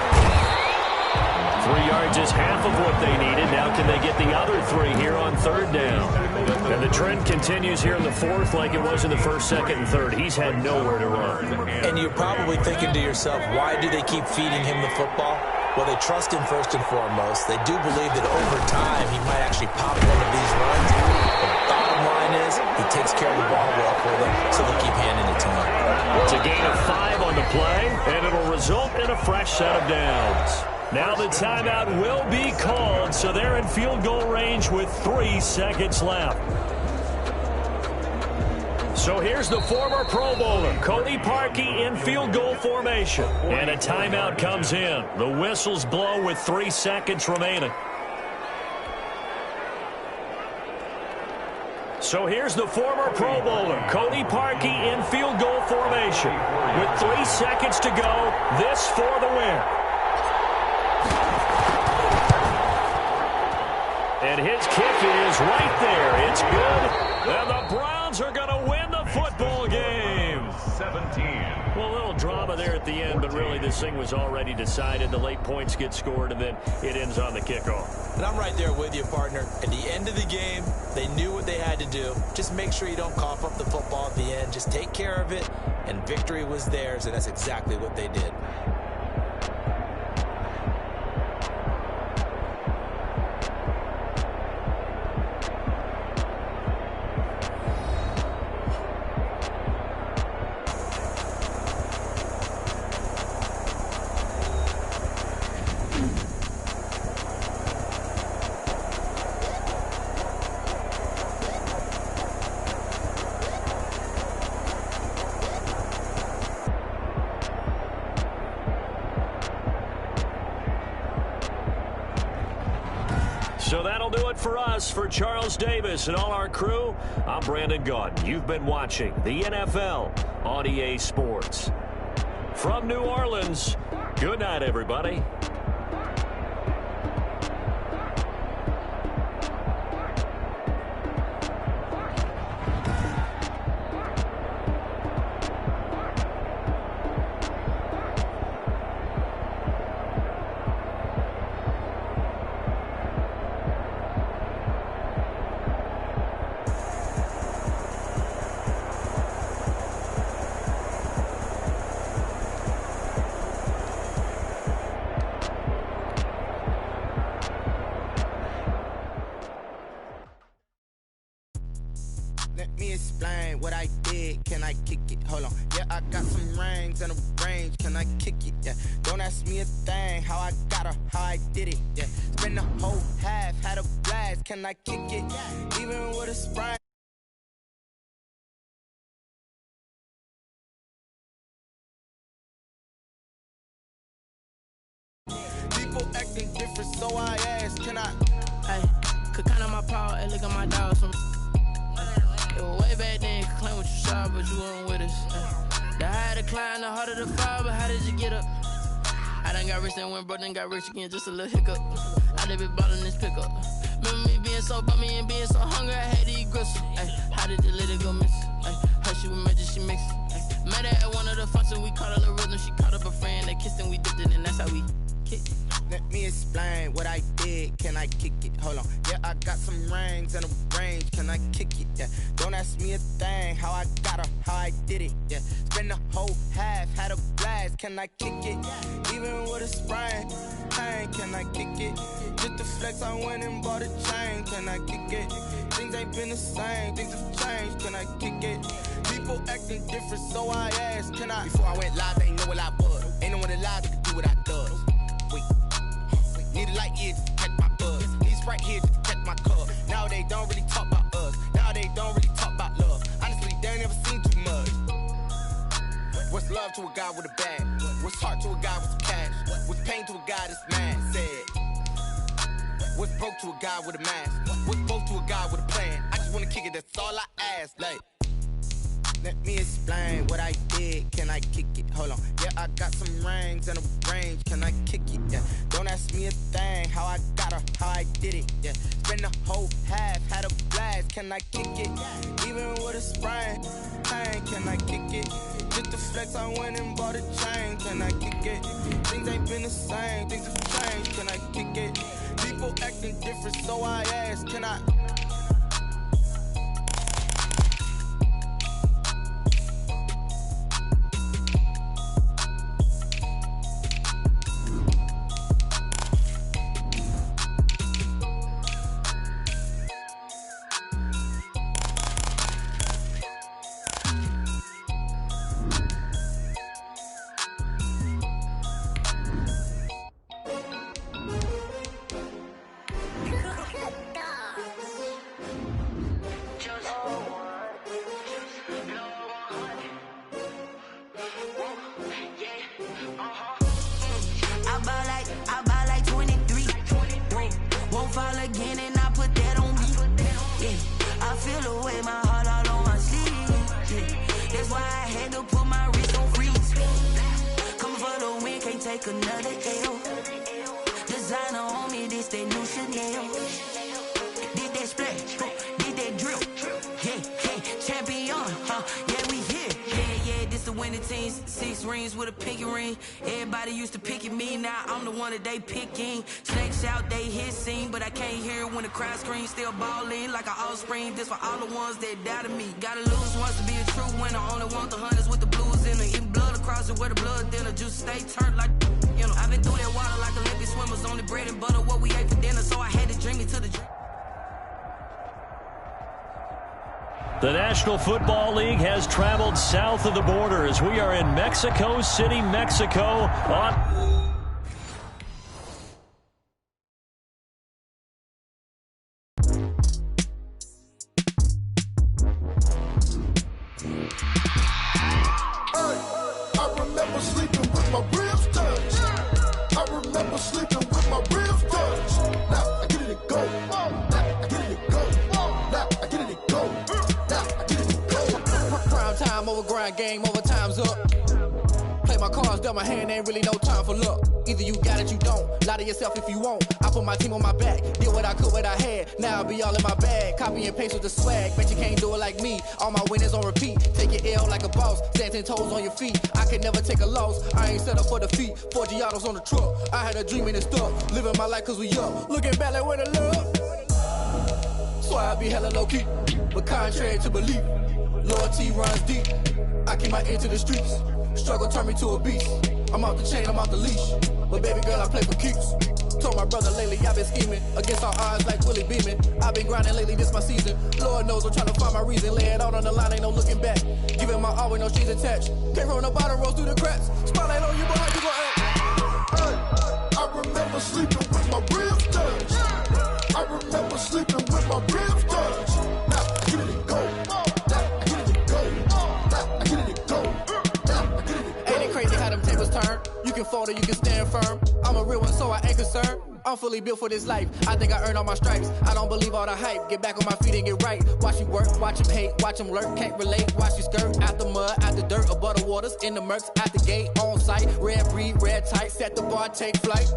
3 yards is half of what they needed. Now can they get the other 3 here on 3rd down? And the trend continues here in the 4th like it was in the 1st, 2nd, and 3rd. He's had nowhere to run. And you're probably thinking to yourself, why do they keep feeding him the football? Well, they trust him first and foremost. They do believe that over time he might actually pop one of these runs. The bottom line is he takes care of the ball well for them, so they keep handing it to him. It's a gain of 5 on the play, and it'll result in a fresh set of downs. Now the timeout will be called, so they're in field goal range with 3 seconds left. So here's the former Pro Bowler, Cody Parkey, in field goal formation. And a timeout comes in. The whistles blow with 3 seconds remaining. So here's the former Pro Bowler, Cody Parkey, in field goal formation. With 3 seconds to go, this for the win. And his kick is right there. It's good. And the Browns are going to win the football game. 17. Well, a little drama there at the end, but really this thing was already decided. The late points get scored, and then it ends on the kickoff. And I'm right there with you, partner. At the end of the game, they knew what they had to do. Just make sure you don't cough up the football at the end. Just take care of it, and victory was theirs, and that's exactly what they did. So that'll do it for us. For Charles Davis and all our crew, I'm Brandon Gaudin. You've been watching the NFL on EA Sports. From New Orleans, good night, everybody. Let me explain what I did. Can I kick it? Hold on. Yeah, I got some rings and a range. Can I kick it? Yeah. Don't ask me a thing. How I got her, how I did it. Yeah. Spend the whole half, had a blast. Can I kick it? Even with a sprite. People acting different, so I asked, can I? Hey, could count on my power and look at my dogs. It was way back then, you could claim what you saw, but you weren't with us. The higher the climb, the harder the fall, but how did you get up? I done got rich and went broke, then got rich again, just a little hiccup. I done been ballin' this pickup. Remember me being being so bummy and being so hungry, I had to eat gristle. Ay, how did the little go miss? Ay, her she was magic, she mixed. Met her at one of the functions, we caught her the rhythm. She caught up a friend, they kissed and we dipped it, and that's how we kicked. Let me explain what I did. Can I kick it? Hold on. Yeah, I got some rings and a range. Can I kick it? Yeah. Don't ask me a thing. How I got her, how I did it. Yeah. Spend the whole half, had a blast. Can I kick it? Even with a sprain. Pain, can I kick it? Just the flex, I went and bought a chain. Can I kick it? Things ain't been the same. Things have changed. Can I kick it? People acting different, so I asked. Can I? Before I went live, they ain't know what I was. Ain't no one alive that could do what I does. Wait. Need a light here to catch my buzz. Need Sprite here to catch my cup. Now they don't really talk about us. Now they don't really talk about love. Honestly, they ain't never seen too much. What's love to a guy with a bag? What's heart to a guy with some cash? What's pain to a guy that's mad? Said. What's broke to a guy with a mask? What's both to a guy with a plan? I just wanna kick it, that's all I ask. Like, let me explain what I did. Can I kick it? Hold on. Yeah, I got some rings and a range. Can I kick it? Yeah. Don't ask me a thing. How I got her, how I did it. Yeah. Spend the whole half, had a blast. Can I kick it? Even with a sprain. Pain, can I kick it? Just the flex, I went and bought a chain. Can I kick it? Things ain't been the same. Things have changed. Can I kick it? People acting different, so I ask. Can I? I buy like 23. Won't fall again and I put that on me. Yeah, I feel the way my heart all on my sleeve. Yeah, that's why I had to put my wrist on freeze. Coming for the win, can't take another L. Designer on me, this that new Chanel. Did that splash, did that drill. Yeah, champion, yeah, we here. Yeah, this the winning team. 6 rings with a pinky ring. Everybody used to pick at me, now I'm the one that they picking. Snakes out, they hit scene, but I can't hear it when the crowd screams. Still balling like an offspring. This for all the ones that doubted me. Gotta lose once to be a true winner. Only want the hunters with the blues in it. Even blood across it where the blood dinner. Just stay turned like, you know. I've been through that water like Olympic swimmers. Only bread and butter what we ate for dinner, so I had to drink it to the The National Football League has traveled south of the border as we are in Mexico City, Mexico. I remember sleeping with my ribs touched. I remember sleeping with my ribs touched. Now I get it and go. Now I get it and go. Now I get it and go. Now I get it and go. Prime time over grind game, over time's up. Play my cards, dealt my hand, ain't really no time for luck. Either you got it, you don't. Lie to yourself if you won't. I put my team on my back, did what I could, what I had. Now I be all in my bag, copy and paste with the swag. Bet you can't do it like me. All my winners on repeat. Take your L like a boss, stand 10 toes on your feet. I could never take a loss. I ain't set up for defeat. 4 Giottos on the truck. I had a dream and it's stuck. Living my life cause we up. Looking back like where the love. So I be hella low key, but contrary to belief, loyalty runs deep. I keep my ear to the streets. Struggle turned me to a beast. I'm off the chain, I'm off the leash. But baby girl, I play for keeps. Told my brother lately, I've been scheming against all odds like Willie Beeman. I've been grinding lately, this my season. Lord knows I'm trying to find my reason. Lay it out on the line, ain't no looking back. Giving my all with no strings attached. Came from the bottom, rose through the cracks. Spotlight on you, boy, how you gon' act? I remember sleeping with my ribs touched. I remember sleeping with my ribs touched. Now I get it and go. Now I get it and go. Now I get it and go. Now I get it and go. Ain't it crazy how them tables turn? You can fold or you can stand firm. I'm a real one, so I ain't concerned. I'm fully built for this life. I think I earned all my stripes. I don't believe all the hype. Get back on my feet and get right. Watch you work, watch him hate, watch him lurk. Can't relate, watch you skirt. Out the mud, out the dirt, above the waters, in the murks, out the gate, on site. Red breed, red tight, set the bar, take flight.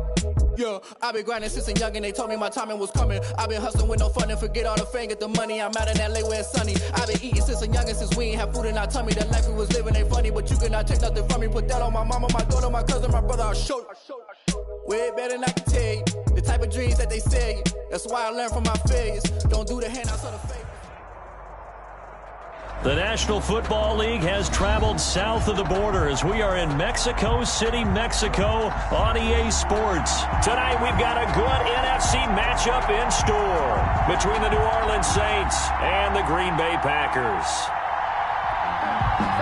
Yeah, I been grinding since a young and they told me my timing was coming. I been hustling with no fun and forget all the fame, get the money. I'm out in LA where it's sunny. I been eating since a young and since we ain't have food in our tummy. The life we was living ain't funny, but you cannot take nothing from me. Put that on my mama, my daughter, my cousin, my brother, I'll show you. Way better than I can tell you. The type of dreams that they sell you. That's why I learned from my failures. Don't do the handouts or the favors. The National Football League has traveled south of the border as we are in Mexico City, Mexico on EA Sports. Tonight we've got a good NFC matchup in store between the New Orleans Saints and the Green Bay Packers.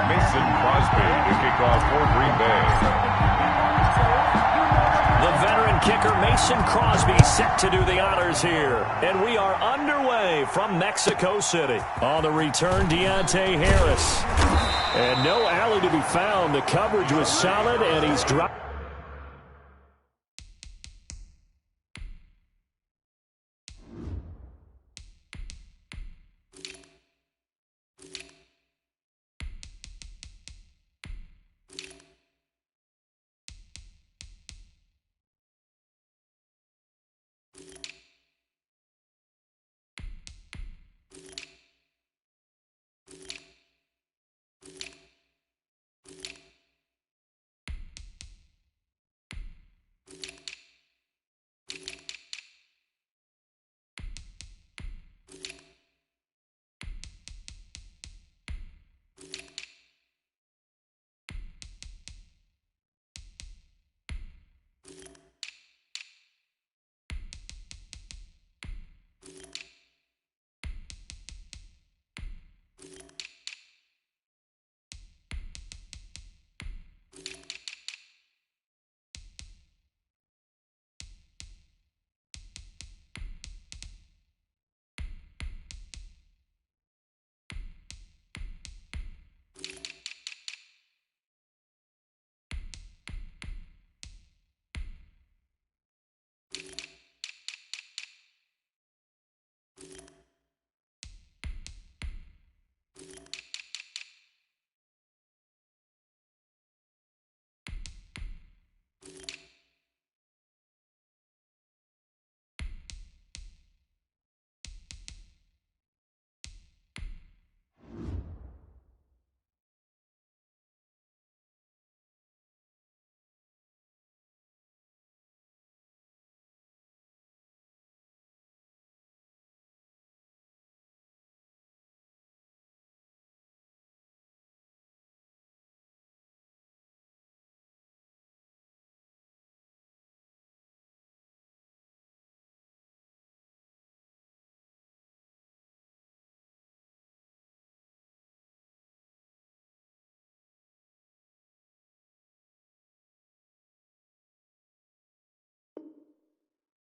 Mason Crosby to kick off for Green Bay. The veteran kicker Mason Crosby set to do the honors here. And we are underway from Mexico City. On the return, Deontay Harris. And no alley to be found. The coverage was solid, and he's dropped.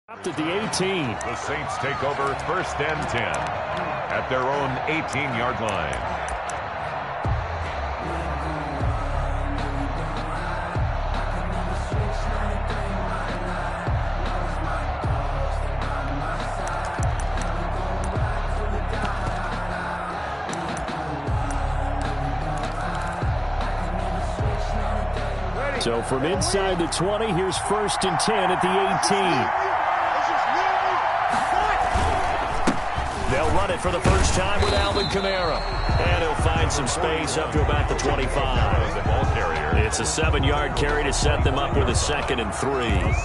At the 18. The Saints take over first and 10 at their own 18-yard line. So from inside the 20, here's first and 10 at the 18. They'll run it for the first time with Alvin Kamara. And he'll find some space up to about the 25. It's a 7-yard carry to set them up with a 2nd and 3.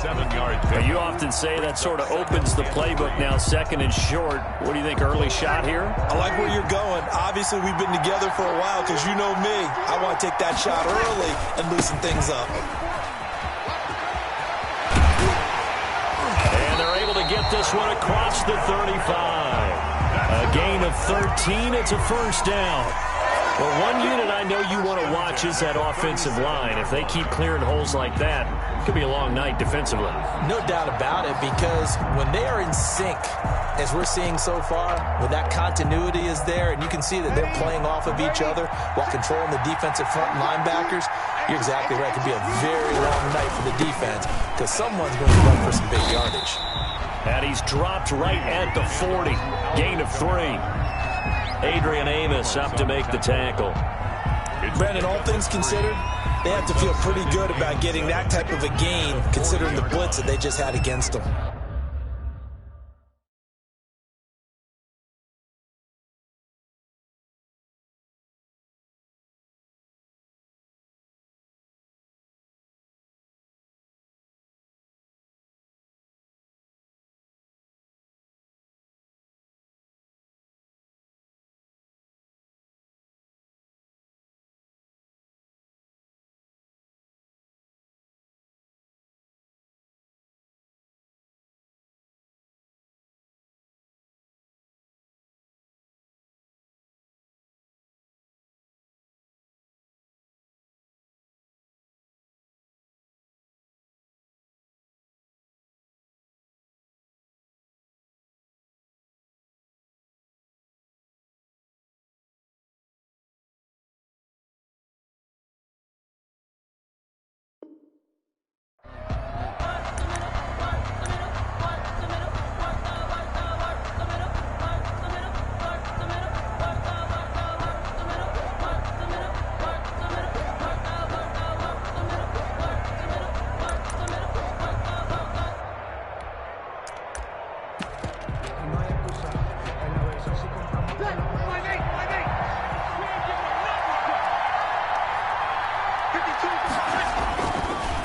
7-yard carry. You often say that sort of opens the playbook now, 2nd and short. What do you think, early shot here? I like where you're going. Obviously, we've been together for a while because you know me. I want to take that shot early and loosen things up. And they're able to get this one across the 35. A gain of 13. It's a first down. Well, one unit I know you want to watch is that offensive line. If they keep clearing holes like that, it could be a long night defensively. No doubt about it, because when they are in sync, as we're seeing so far, when that continuity is there, and you can see that they're playing off of each other while controlling the defensive front linebackers, you're exactly right. It could be a very long night for the defense because someone's going to run for some big yardage. And he's dropped right at the 40. Gain of 3. Adrian Amos up to make the tackle. Brandon, all things considered, They have to feel pretty good about getting that type of a gain, considering the blitz that they just had against them.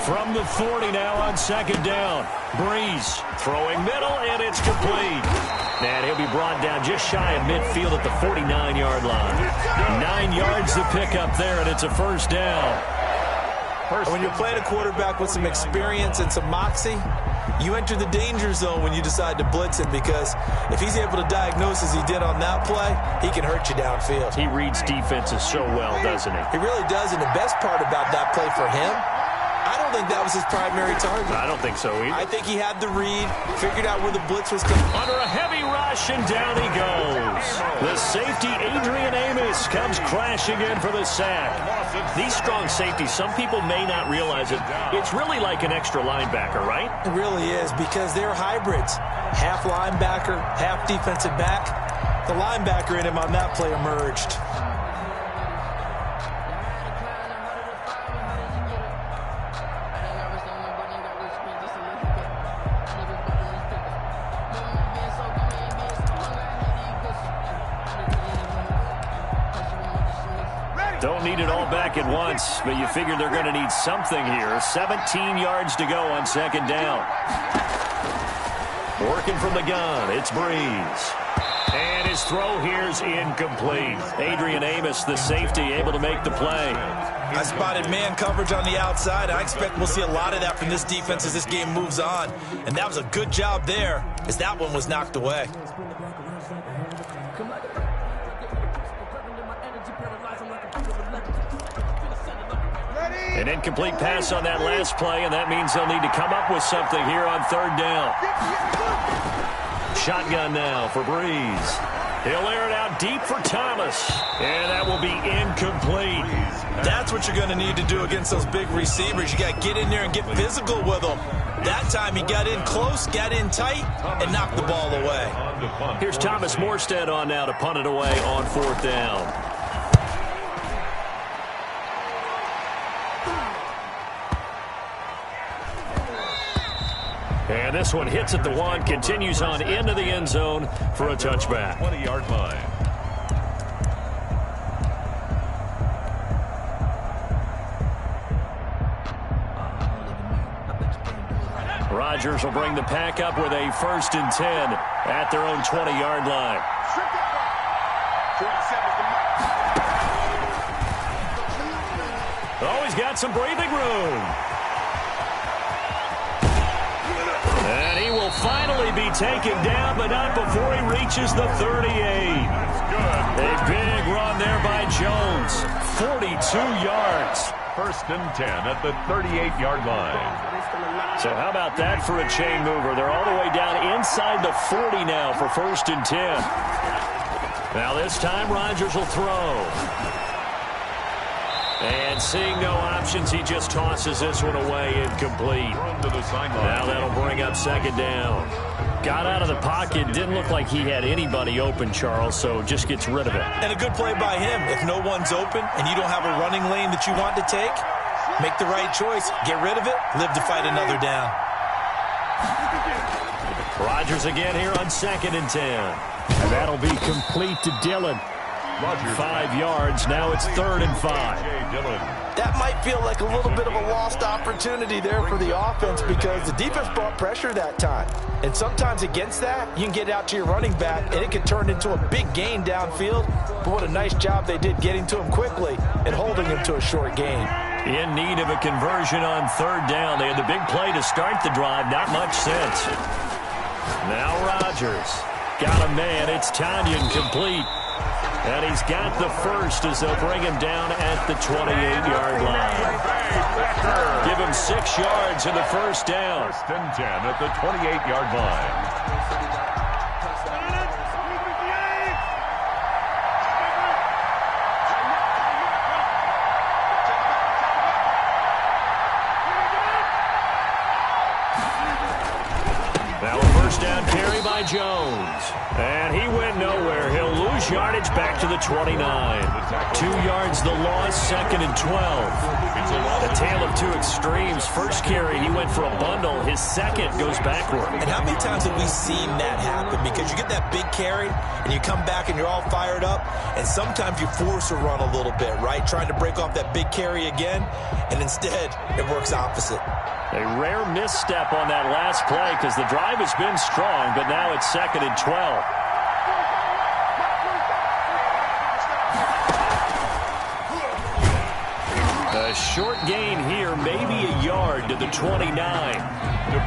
From the 40 now on second down. Breeze throwing middle, and it's complete. And he'll be brought down just shy of midfield at the 49-yard line. 9 yards to pick up there, and it's a first down. When you're playing a quarterback with some experience and some moxie, you enter the danger zone when you decide to blitz him, because if he's able to diagnose as he did on that play, he can hurt you downfield. He reads defenses so well, doesn't he? He really does, and the best part about that play for him, I don't think that was his primary target. I don't think so either. I think he had the read, figured out where the blitz was coming. Under a heavy rush, and down he goes. The safety, Adrian Amos, comes crashing in for the sack. These strong safeties, some people may not realize it. It's really like an extra linebacker, right? It really is, because they're hybrids. Half linebacker, half defensive back. The linebacker in him on that play emerged. Don't need it all back at once, but you figure they're going to need something here. 17 yards to go on second down. Working from the gun, it's Breeze. And his throw here's incomplete. Adrian Amos, the safety, able to make the play. I spotted man coverage on the outside. I expect we'll see a lot of that from this defense as this game moves on. And that was a good job there, as that one was knocked away. An incomplete pass on that last play, and that means they'll need to come up with something here on third down. Shotgun now for Breeze. He'll air it out deep for Thomas, and that will be incomplete. That's what you're going to need to do against those big receivers. You got to get in there and get physical with them. That time he got in close, got in tight, and knocked the ball away. Here's Thomas Morstead on now to punt it away on fourth down. And this one hits at the 1, continues on into the end zone for a touchback. 20-yard line. Rodgers will bring the pack up with a 1st and 10 at their own 20-yard line. Oh, he's got some breathing room. And he will finally be taken down, but not before he reaches the 38. A big run there by Jones. 42 yards. 1st and 10 at the 38-yard line. So how about that for a chain mover? They're all the way down inside the 40 now for 1st and 10. Now this time Rodgers will throw. And seeing no options, he just tosses this one away, incomplete. Now that'll bring up 2nd down. Got out of the pocket, didn't look like he had anybody open, Charles, so just gets rid of it. And a good play by him. If no one's open and you don't have a running lane that you want to take, Make the right choice. Get rid of it. Live to fight another down. Rodgers again here on 2nd and 10. And that'll be complete to Dillon. 5 yards. Now it's 3rd and 5. That might feel like a little bit of a lost opportunity there for the offense because the defense brought pressure that time. And sometimes against that, you can get out to your running back, and it can turn into a big gain downfield. But what a nice job they did getting to him quickly and holding him to a short gain. In need of a conversion on 3rd down. They had the big play to start the drive. Not much sense. Now Rodgers. Got a man. It's Tanyan complete. And he's got the first as they'll bring him down at the 28-yard line. Give him 6 yards in the first down. 1st and 10 at the 28-yard line. Now a first down carry by Jones. And he went nowhere. He'll lose yardage back to the 29. 2 yards the loss, 2nd and 12. A tale of two extremes. First carry, he went for a bundle. His second goes backward. And how many times have we seen that happen? Because you get that big carry, and you come back and you're all fired up, and sometimes you force a run a little bit, right? Trying to break off that big carry again, and instead it works opposite. A rare misstep on that last play because the drive has been strong, but now it's 2nd and 12. A short gain here, maybe a yard to the 29.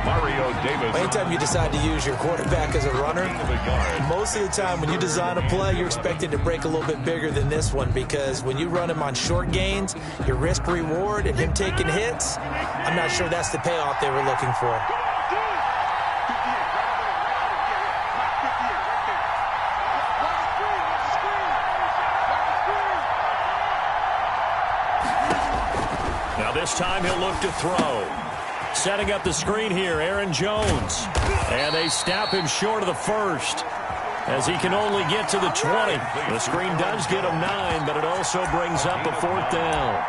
Mario Davis. Anytime you decide to use your quarterback as a runner, most of the time when you design a play, you're expected to break a little bit bigger than this one because when you run him on short gains, your risk-reward and him taking hits, I'm not sure that's the payoff they were looking for. Now this time he'll look to throw. Setting up the screen here, Aaron Jones. And they snap him short of the first as he can only get to the 20. The screen does get him 9, but it also brings up a 4th down.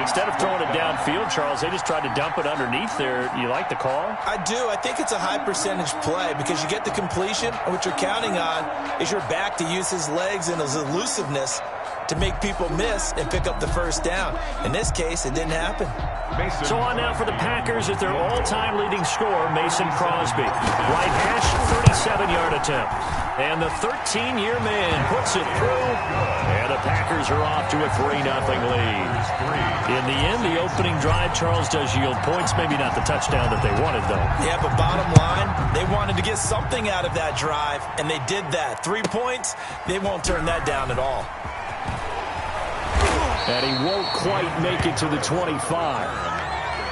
Instead of throwing it downfield, Charles, they just tried to dump it underneath there. You like the call? I do. I think it's a high percentage play because you get the completion, and what you're counting on is your back to use his legs and his elusiveness to make people miss and pick up the first down. In this case, it didn't happen. So on now for the Packers at their all-time leading scorer, Mason Crosby. Right hash, 37-yard attempt. And the 13-year man puts it through. And the Packers are off to a 3-0 lead. In the end, the opening drive, Charles, does yield points. Maybe not the touchdown that they wanted, though. Yeah, but bottom line, they wanted to get something out of that drive, and they did that. 3 points, they won't turn that down at all. And he won't quite make it to the 25.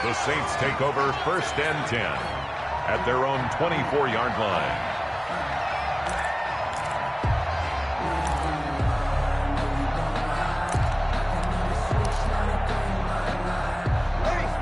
The Saints take over 1st and 10 at their own 24-yard line.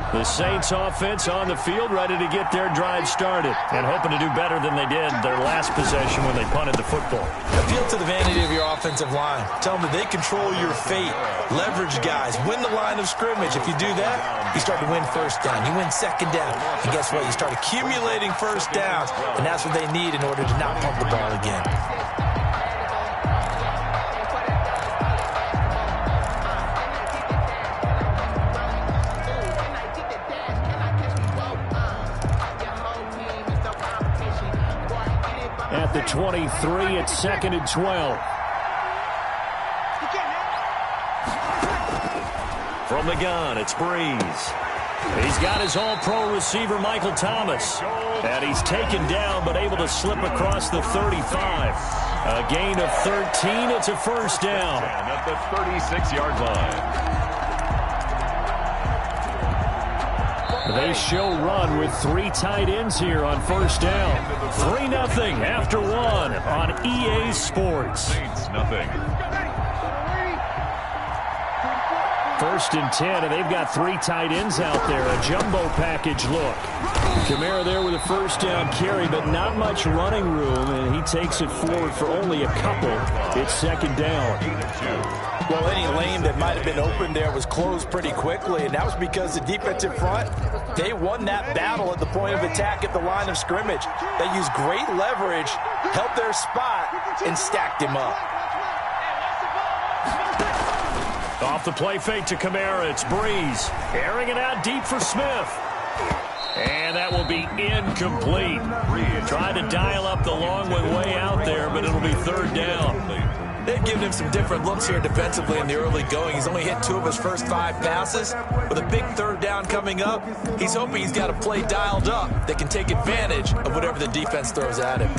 The Saints offense on the field, ready to get their drive started and hoping to do better than they did their last possession when they punted the football. Appeal to the vanity of your offensive line. Tell them that they control your fate. Leverage guys. Win the line of scrimmage. If you do that, you start to win first down. You win second down. And guess what? You start accumulating first downs, and that's what they need in order to not pump the ball again. At the 23, it's 2nd and 12. From the gun, it's Breeze. He's got his all-pro receiver, Michael Thomas. And he's taken down, but able to slip across the 35. A gain of 13, it's a first down. At the 36-yard line. They show run with 3 tight ends here on first down. 3-0 after 1 on EA Sports. Saints nothing. 1st and 10, and they've got 3 tight ends out there. A jumbo package look. Kamara there with a 1st down carry, but not much running room, and he takes it forward for only a couple. It's 2nd down. Well, any lane that might have been open there was closed pretty quickly, and that was because the defensive front, they won that battle at the point of attack at the line of scrimmage. They used great leverage, held their spot, and stacked him up. Off the play fake to Kamara, it's Breeze. Airing it out deep for Smith. And that will be incomplete. Tried to dial up the long one way out there, but it'll be 3rd down. They've given him some different looks here defensively in the early going. He's only hit 2 of his first 5 passes. With a big 3rd down coming up, he's hoping he's got a play dialed up that can take advantage of whatever the defense throws at him.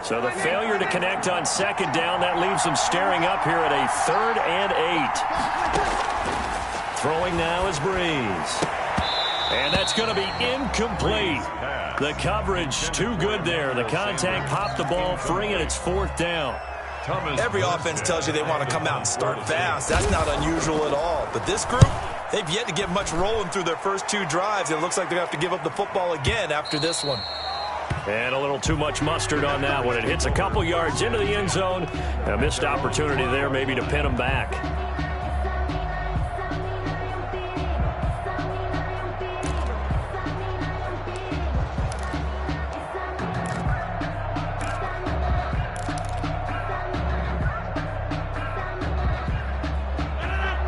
So the failure to connect on 2nd down, that leaves him staring up here at a 3rd and 8. Throwing now is Breeze. And that's going to be incomplete. The coverage too good there. The contact popped the ball free, and it's 4th down. Every offense tells you they want to come out and start fast. That's not unusual at all. But this group, they've yet to get much rolling through their first 2 drives. It looks like they're going to have to give up the football again after this one. And a little too much mustard on that one. It hits a couple yards into the end zone. A missed opportunity there maybe to pin them back.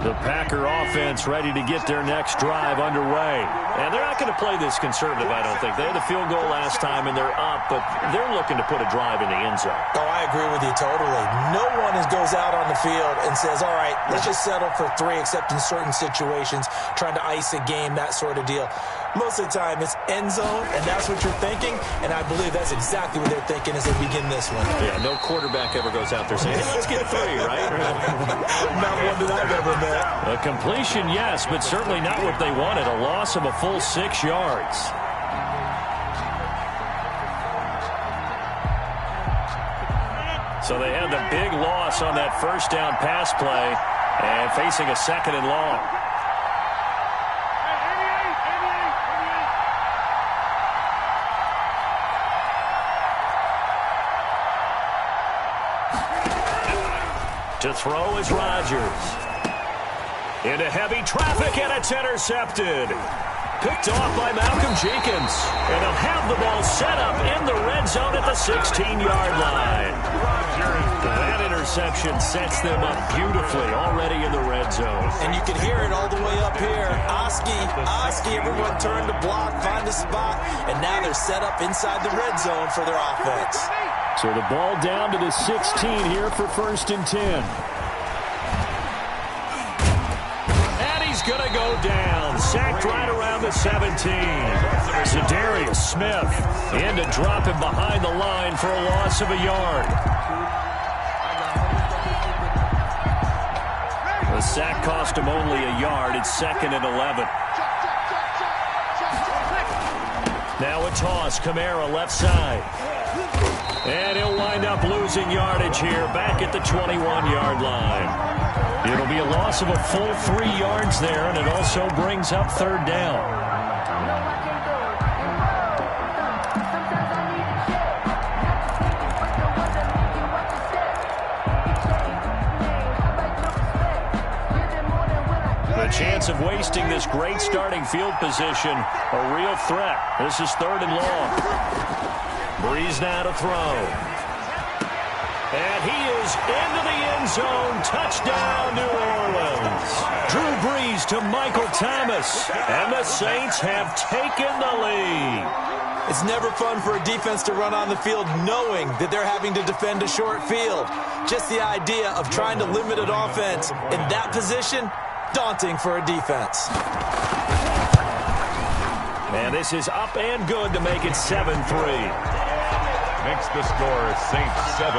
The Packer offense ready to get their next drive underway. And they're not going to play this conservative, I don't think. They had the field goal last time, and they're up, but they're looking to put a drive in the end zone. Oh, I agree with you totally. No one goes out on the field and says, all right, let's just settle for 3, except in certain situations, trying to ice a game, that sort of deal. Most of the time, it's end zone, and that's what you're thinking, and I believe that's exactly what they're thinking as they begin this one. Yeah, no quarterback ever goes out there saying, hey, let's get 3, right? Not one that I've ever met. A completion, yes, but certainly not what they wanted. A loss of a full 6 yards. So they had the big loss on that 1st down pass play and facing a 2nd and long. To throw is Rodgers. Into heavy traffic, and it's intercepted. Picked off by Malcolm Jenkins. And they'll have the ball set up in the red zone at the 16-yard line. That interception sets them up beautifully already in the red zone. And you can hear it all the way up here. Oski, everyone turned to block, find a spot, and now they're set up inside the red zone for their offense. So the ball down to the 16 here for 1st and 10. Going to go down. Sacked right around the 17. Za'Darius Smith in to drop him behind the line for a loss of a yard. The sack cost him only a yard. It's 2nd and 11. Now a toss. Kamara left side. And he'll wind up losing yardage here back at the 21-yard line. It'll be a loss of a full 3 yards there, and it also brings up 3rd down. The chance of wasting this great starting field position, a real threat. This is 3rd and long. Breeze now to throw. And he is into the end zone. Touchdown, New Orleans. Drew Brees to Michael Thomas. And the Saints have taken the lead. It's never fun for a defense to run on the field knowing that they're having to defend a short field. Just the idea of trying to limit an offense in that position, daunting for a defense. And this is up and good to make it 7-3. Makes the score Saints 7,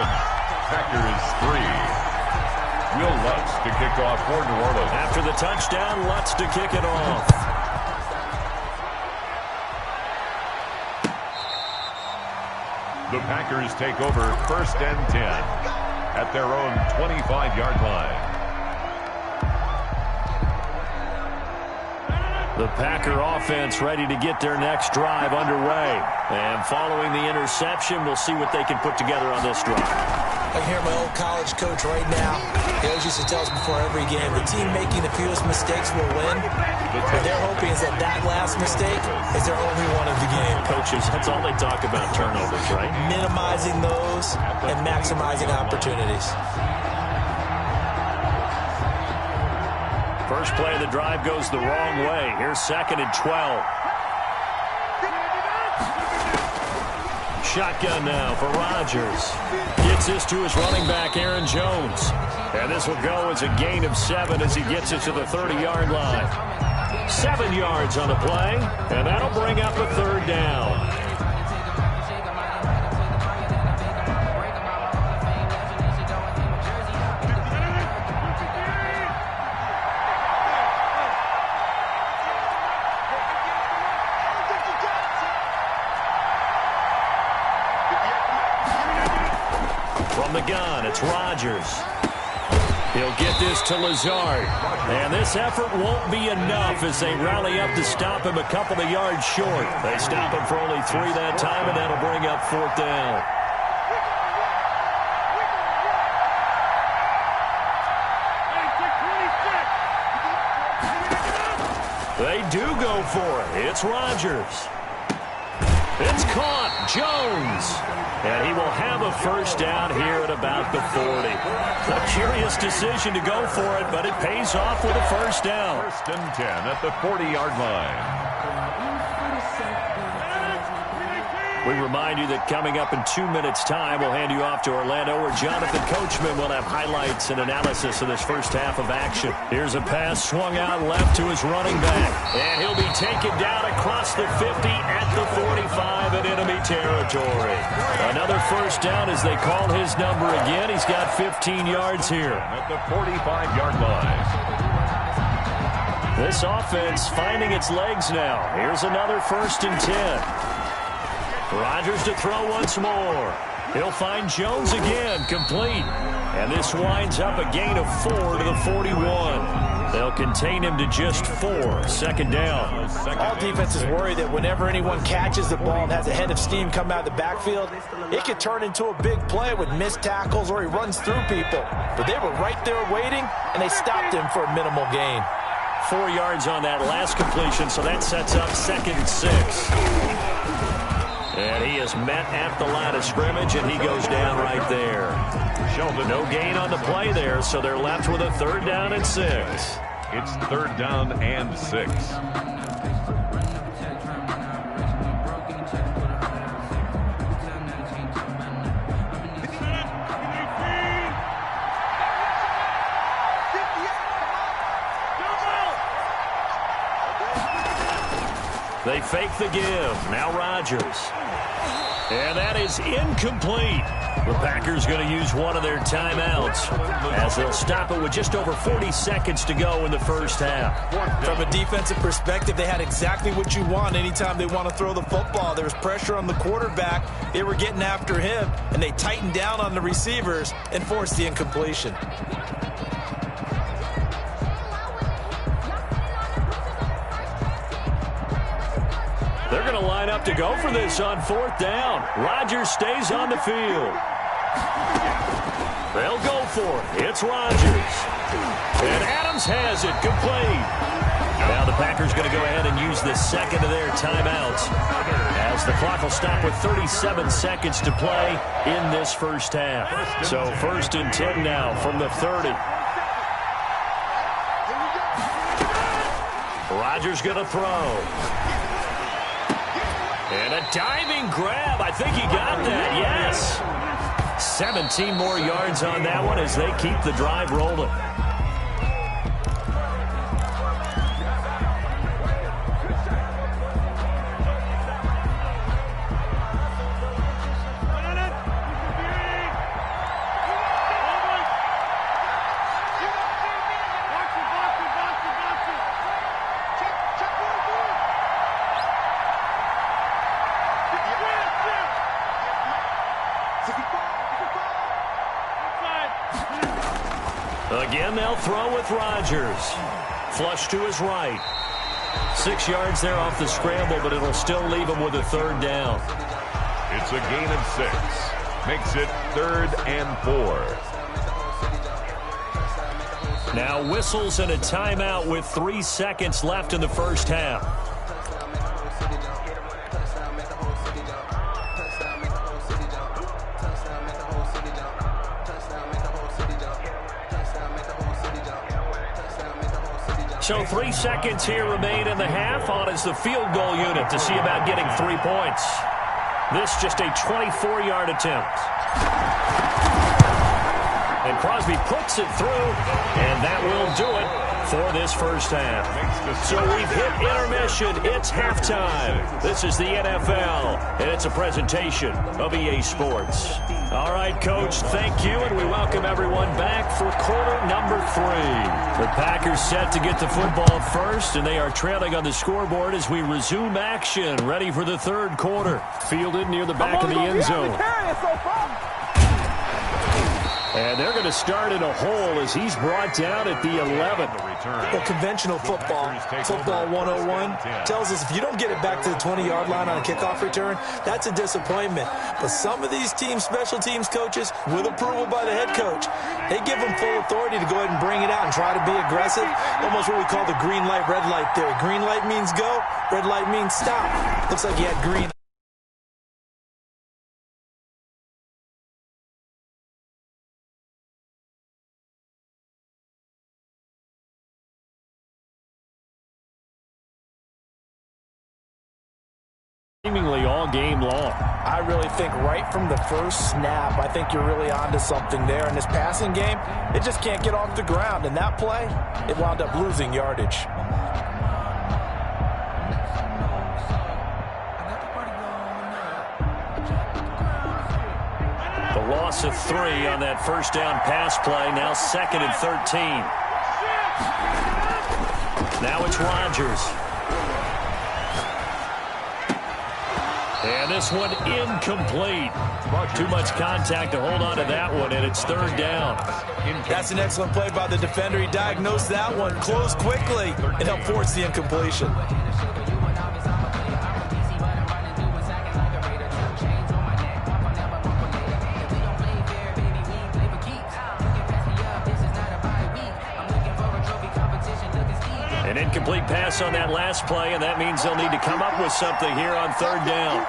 Packers 3. Will Lutz to kick off for New Orleans. After the touchdown, Lutz to kick it off. The Packers take over 1st and 10 at their own 25-yard line. The Packer offense ready to get their next drive underway. And following the interception, we'll see what they can put together on this drive. I hear my old college coach right now. He always used to tell us before every game, the team making the fewest mistakes will win. What they're hoping is that last mistake is their only one of the game. Coaches, that's all they talk about, turnovers, right? Minimizing those and maximizing opportunities. First play of the drive goes the wrong way. Here's 2nd and 12. Shotgun now for Rodgers. Gets this to his running back, Aaron Jones. And this will go as a gain of 7 as he gets it to the 30-yard line. 7 yards on the play, and that'll bring up a 3rd down. From the gun, it's Rodgers. He'll get this to Lazard. And this effort won't be enough as they rally up to stop him a couple of yards short. They stop him for only 3 that time, and that'll bring up 4th down. They do go for it. It's Rodgers. It's caught. Jones. And he will have a 1st down here at about the 40. A curious decision to go for it, but it pays off with a 1st down. 1st and 10 at the 40-yard line. We remind you that coming up in 2 minutes' time, we'll hand you off to Orlando, where Jonathan Coachman will have highlights and analysis of this first half of action. Here's a pass swung out left to his running back. And he'll be taken down across the 50 at the 45 in enemy territory. Another 1st down as they call his number again. He's got 15 yards here. At the 45-yard line. This offense finding its legs now. Here's another 1st and 10. Rodgers to throw once more. He'll find Jones again, complete. And this winds up a gain of 4 to the 41. They'll contain him to just 4. 2nd down. All defenses worry that whenever anyone catches the ball and has a head of steam come out of the backfield, it could turn into a big play with missed tackles or he runs through people. But they were right there waiting, and they stopped him for a minimal gain. 4 yards on that last completion, so that sets up 2nd and 6. And he is met at the line of scrimmage, and he goes down right there. No gain on the play there, so they're left with a 3rd down and 6. It's 3rd down and 6. They fake the give. Now Rodgers. And that is incomplete. The Packers going to use one of their timeouts as they'll stop it with just over 40 seconds to go in the first half. From a defensive perspective, they had exactly what you want anytime they want to throw the football. There was pressure on the quarterback. They were getting after him, and they tightened down on the receivers and forced the incompletion. They're going to line up to go for this on 4th down. Rodgers stays on the field. They'll go for it. It's Rodgers. And Adams has it complete. Now the Packers going to go ahead and use the 2nd of their timeouts as the clock will stop with 37 seconds to play in this first half. So 1st and 10 now from the 30. Rodgers going to throw. And a diving grab. I think he got that. Yes. 17 more yards on that one as they keep the drive rolling. Again, they'll throw with Rodgers. Flush to his right. 6 yards there off the scramble, but it'll still leave him with a third down. It's a gain of 6. Makes it 3rd and 4. Now whistles and a timeout with 3 seconds left in the first half. So 3 seconds here remain in the half. On is the field goal unit to see about getting 3 points. This just a 24-yard attempt. And Crosby puts it through, and that will do it for this first half. So we've hit intermission. It's halftime. This is the NFL, and it's a presentation of EA Sports. All right, Coach, thank you, and we welcome everyone back for quarter number 3. The Packers set to get the football first, and they are trailing on the scoreboard as we resume action, ready for the third quarter. Fielded near the back of the end zone. And they're going to start in a hole as he's brought down at the 11. Well, conventional football 101, tells us if you don't get it back to the 20-yard line on a kickoff return, that's a disappointment. But some of these teams, special teams coaches, with approval by the head coach, they give them full authority to go ahead and bring it out and try to be aggressive. Almost what we call the green light, red light theory. Green light means go, red light means stop. Looks like he had green. Seemingly all game long. I really think right from the first snap, I think you're really onto something there. In this passing game, it just can't get off the ground. And that play, it wound up losing yardage. The loss of 3 on that first down pass play. Now 2nd and 13. Now it's Rodgers. And this one incomplete. Too much contact to hold on to that one, and it's 3rd down. That's an excellent play by the defender. He diagnosed that one, closed quickly, and helped force the incompletion. An incomplete pass on that last play, and that means they'll need to come up with something here on 3rd down.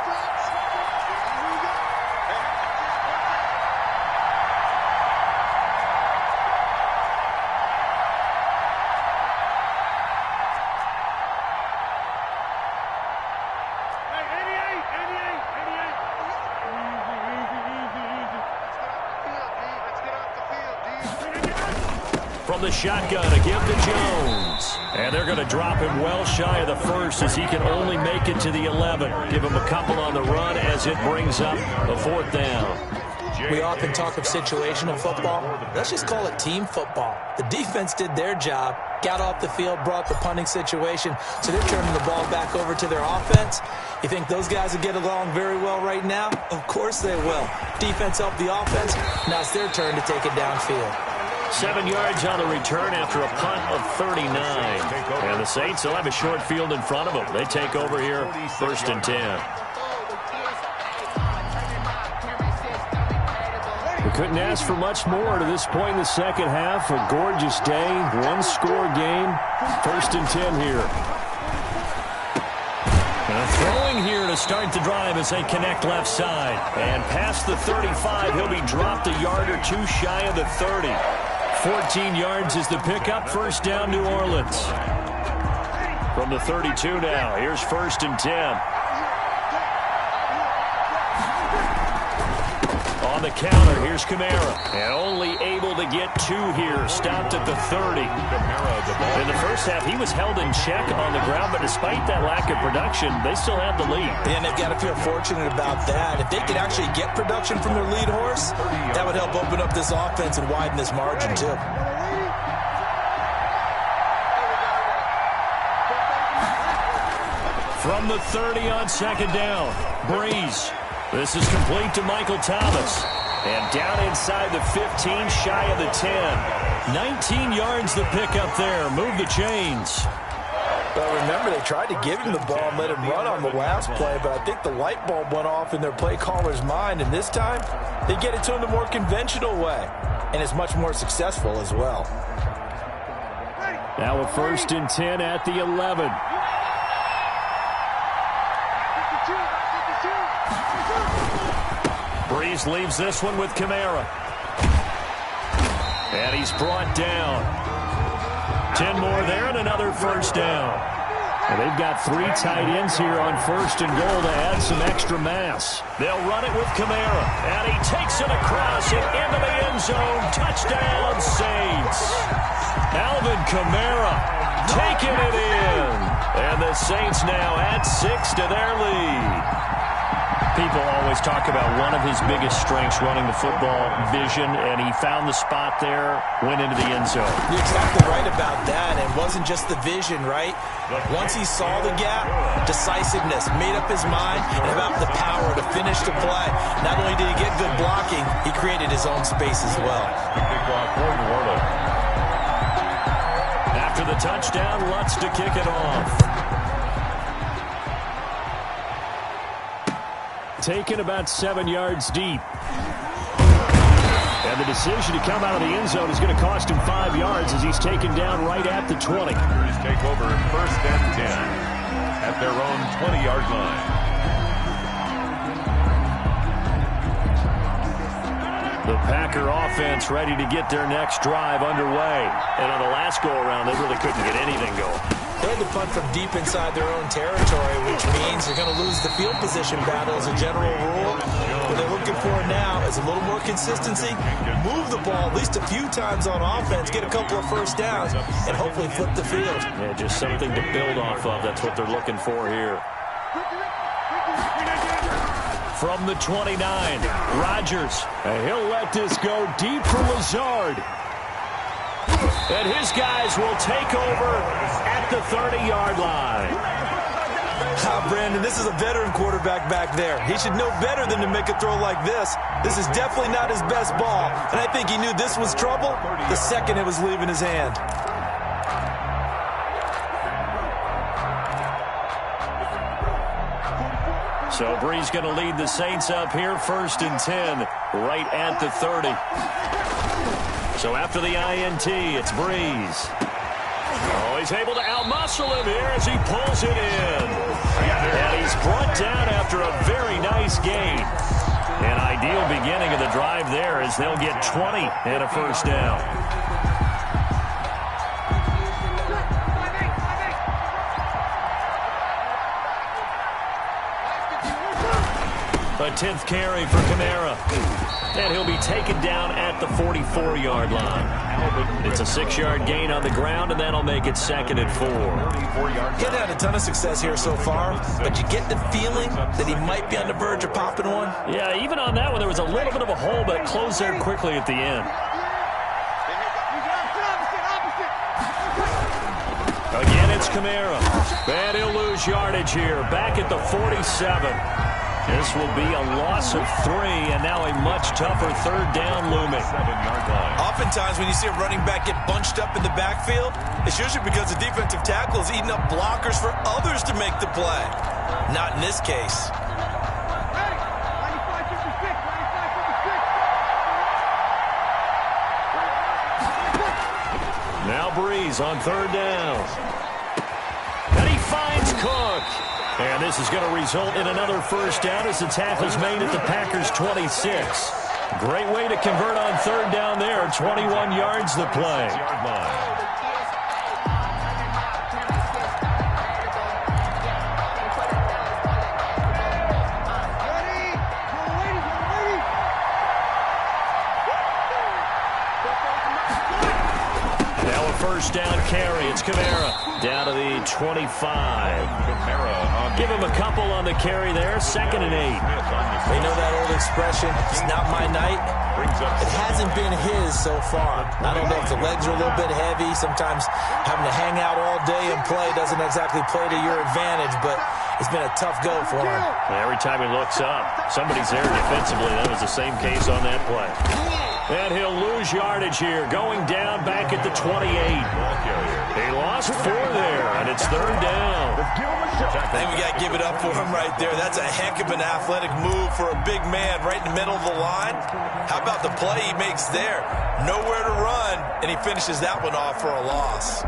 From the shotgun, a give to Jones. And they're going to drop him well shy of the first as he can only make it to the 11. Give him a couple on the run as it brings up a 4th down. We often talk of situational football. Let's just call it team football. The defense did their job, got off the field, brought the punting situation, so they're turning the ball back over to their offense. You think those guys will get along very well right now? Of course they will. Defense helped the offense. Now it's their turn to take it downfield. 7 yards on the return after a punt of 39. And the Saints will have a short field in front of them. They take over here, 1st and 10. We couldn't ask for much more to this point in the second half. A gorgeous day, one-score game, 1st and 10 here. And throwing here to start the drive as they connect left side. And past the 35, he'll be dropped a yard or 2 shy of the 30. 14 yards is the pickup. 1st down, New Orleans. From the 32 now, here's 1st and 10. On the counter, here's Kamara. And only able to get 2 here. Stopped at the 30. In the first half, he was held in check on the ground, but despite that lack of production, they still have the lead. And they've got to feel fortunate about that. If they could actually get production from their lead horse, that would help open up this offense and widen this margin, too. From the 30 on 2nd down, Breeze. This is complete to Michael Thomas. And down inside the 15, shy of the 10. 19 yards to pick up there. Move the chains. But remember, they tried to give him the ball and let him run on the last play, but I think the light bulb went off in their play caller's mind, and this time they get it to him the more conventional way, and it's much more successful as well. Now a 1st and 10 at the 11. Breeze leaves this one with Kamara. And he's brought down. 10 more there and another 1st down. And they've got 3 tight ends here on 1st and goal to add some extra mass. They'll run it with Kamara. And he takes it across and into the end zone. Touchdown, Saints. Alvin Kamara taking it in. And the Saints now add 6 to their lead. People always talk about one of his biggest strengths running the football, vision, and he found the spot there, went into the end zone. You're exactly right about that. It wasn't just the vision, right? Once he saw the gap, decisiveness, made up his mind, and about the power to finish the play. Not only did he get good blocking, he created his own space as well. After the touchdown, Lutz to kick it off. Taken about 7 yards deep. And the decision to come out of the end zone is going to cost him 5 yards as he's taken down right at the 20. Take over 1st and 10 at their own 20-yard line. The Packer offense ready to get their next drive underway. And on the last go-around, they really couldn't get anything going. They had to punt from deep inside their own territory, which means they're going to lose the field position battle as a general rule. What they're looking for now is a little more consistency, move the ball at least a few times on offense, get a couple of 1st downs, and hopefully flip the field. Yeah, just something to build off of. That's what they're looking for here. From the 29, Rodgers. And he'll let this go deep for Lazard. And his guys will take over at the 30-yard line. Brandon, this is a veteran quarterback back there. He should know better than to make a throw like this. This is definitely not his best ball, and I think he knew this was trouble the second it was leaving his hand. So Breeze going to lead the Saints up here, 1st and 10, right at the 30. So after the INT, it's Breeze. Oh, he's able to outmuscle him here as he pulls it in. And he's brought down after a very nice gain. An ideal beginning of the drive there as they'll get 20 and a 1st down. A 10th carry for Kamara. And he'll be taken down at the 44-yard line. It's a 6-yard gain on the ground, and that'll make it 2nd and 4. He's had a ton of success here so far, but you get the feeling that he might be on the verge of popping one. Yeah, even on that one, there was a little bit of a hole, but it closed there quickly at the end. Again, it's Kamara. And he'll lose yardage here, back at the 47. This will be a loss of 3, and now a much tougher 3rd down looming. Oftentimes when you see a running back get bunched up in the backfield, it's usually because the defensive tackle is eating up blockers for others to make the play. Not in this case. Now Breeze on 3rd down. And he finds Cook. And this is going to result in another 1st down as the tackle's made at the Packers' 26. Great way to convert on 3rd down there. 21 yards the play. Now a 1st down carry. It's Kamara down to the 25. Give him a couple on the carry there. 2nd and 8. They know that old expression, it's not my night. It hasn't been his so far. I don't know if the legs are a little bit heavy, sometimes having to hang out all day in running play doesn't exactly play to your advantage, but it's been a tough go for him. Every time he looks up, somebody's there defensively. That was the same case on that play. And he'll lose yardage here, going down back at the 28. He lost 4 there, and it's 3rd down. I think we got to give it up for him right there. That's a heck of an athletic move for a big man right in the middle of the line. How about the play he makes there? Nowhere to run, and he finishes that one off for a loss.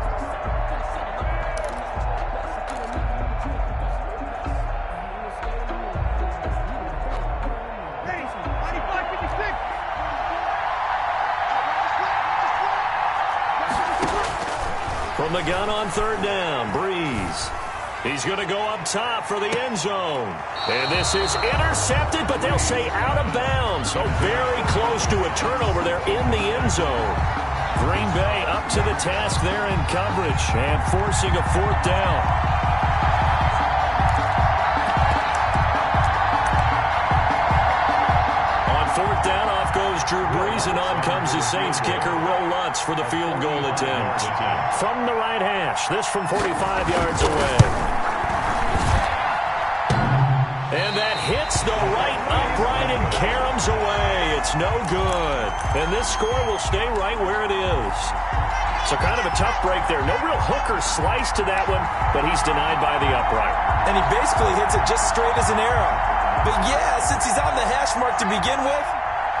From the gun on 3rd down, Breeze. He's going to go up top for the end zone. And this is intercepted, but they'll say out of bounds. So very close to a turnover there in the end zone. Green Bay up to the task there in coverage and forcing a 4th down. On 4th down, off goes Drew Brees, and on comes the Saints kicker, Will Lutz, for the field goal attempt. From the right hash, this from 45 yards away. And that hits the right upright and caroms away. It's no good. And this score will stay right where it is. So kind of a tough break there. No real hooker slice to that one, but he's denied by the upright. And he basically hits it just straight as an arrow. But yeah, since he's on the hash mark to begin with,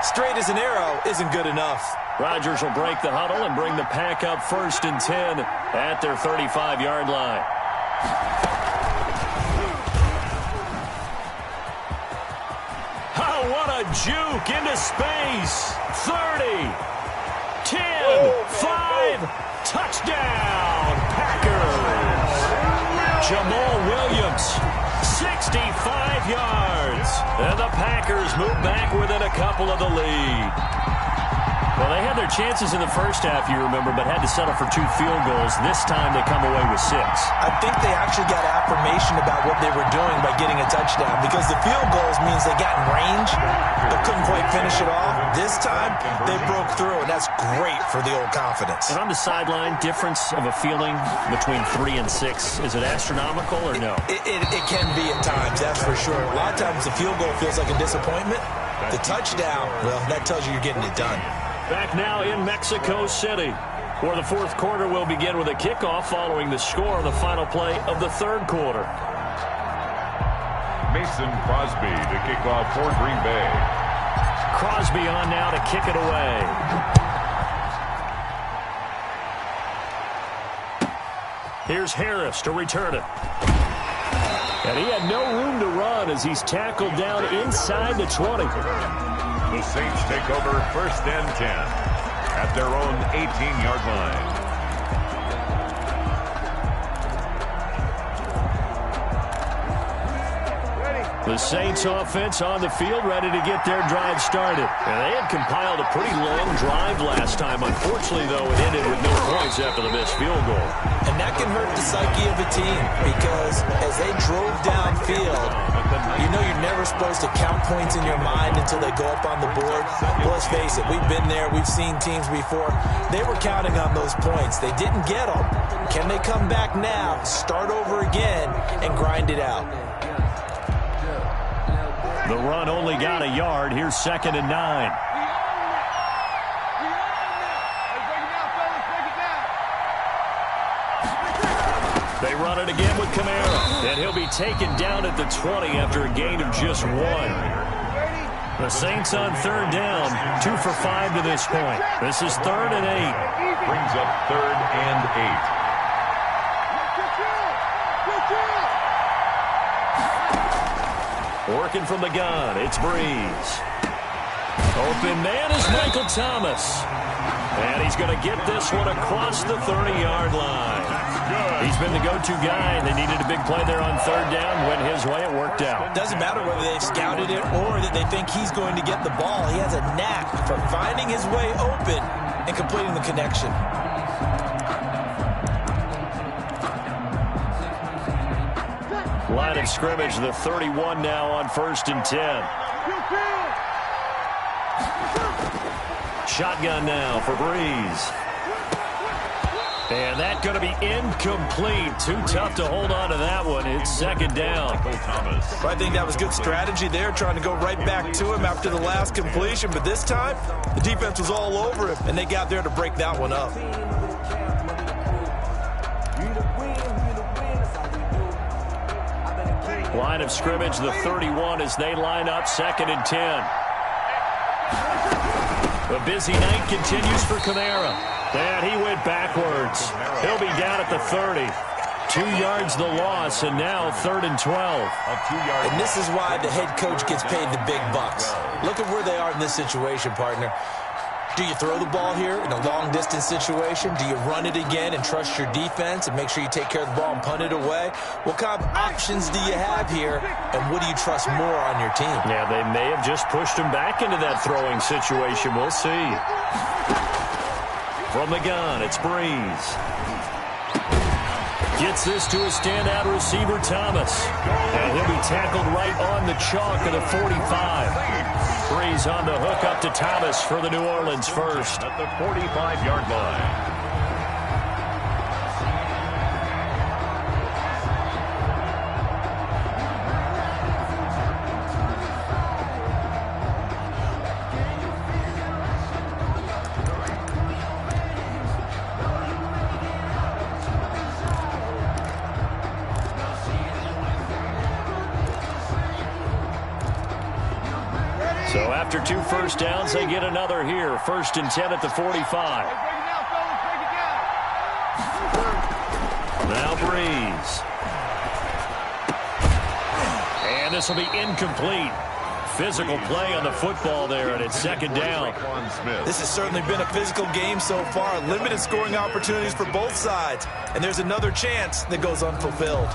straight as an arrow isn't good enough. Rodgers will break the huddle and bring the pack up 1st and 10 at their 35-yard line. Oh, what a juke into space. 30, 10, 5, touchdown, Packers. Jamal Williams, 65 yards. And the Packers move back within a couple of the lead. Well, they had their chances in the first half, you remember, but had to settle for 2 field goals. This time they come away with 6. I think they actually got affirmation about what they were doing by getting a touchdown, because the field goals means they got in range but couldn't quite finish it off. This time they broke through, and that's great for the old confidence. And on the sideline, difference of a feeling between 3 and 6, is it astronomical or no? It can be at times, that's for sure. A lot of times the field goal feels like a disappointment. The touchdown, well, that tells you you're getting it done. Back now in Mexico City, where the 4th quarter will begin with a kickoff following the score of the final play of the 3rd quarter. Mason Crosby to kick off for Green Bay. Crosby on now to kick it away. Here's Harris to return it. And he had no room to run as he's tackled down inside the 20. The Saints take over 1st and 10 at their own 18-yard line. The Saints offense on the field, ready to get their drive started. And they had compiled a pretty long drive last time. Unfortunately, though, it ended with no points after the missed field goal. And that can hurt the psyche of a team, because as they drove downfield, you know you're never supposed to count points in your mind until they go up on the board. Well, let's face it, we've been there, we've seen teams before. They were counting on those points. They didn't get them. Can they come back now, start over again, and grind it out? The run only got a yard. Here's 2nd and 9. They run it again with Kamara, and he'll be taken down at the 20 after a gain of just 1. The Saints on 3rd down, 2 for 5 to this point. This is 3rd and 8. Brings up 3rd and 8. Working from the gun, it's Breeze. Open man is Michael Thomas. And he's going to get this one across the 30-yard line. He's been the go-to guy, and they needed a big play there on 3rd down. Went his way, it worked out. Doesn't matter whether they've scouted it or that they think he's going to get the ball. He has a knack for finding his way open and completing the connection. Line of scrimmage, the 31 now on 1st and 10. Shotgun now for Breeze. And that's going to be incomplete. Too tough to hold on to that one. It's second down. Thomas. I think that was good strategy there, trying to go right back to him after the last completion. But this time, the defense was all over him, and they got there to break that one up. Line of scrimmage, the 31, as they line up, 2nd and 10. The busy night continues for Kamara. And he went backwards. He'll be down at the 30. 2 yards the loss, and now 3rd and 12. And this is why the head coach gets paid the big bucks. Look at where they are in this situation, partner. Do you throw the ball here in a long-distance situation? Do you run it again and trust your defense and make sure you take care of the ball and punt it away? What kind of options do you have here, and what do you trust more on your team? Yeah, they may have just pushed him back into that throwing situation. We'll see. From the gun, it's Breeze. Gets this to a standout receiver, Thomas. And he'll be tackled right on the chalk of the 45. Breeze on the hook up to Thomas for the New Orleans first. At the 45-yard line. So after 2 first downs, they get another here. 1st and 10 at the 45. Now Breeze. And this will be incomplete. Physical play on the football there, and it's 2nd down. This has certainly been a physical game so far. Limited scoring opportunities for both sides. And there's another chance that goes unfulfilled.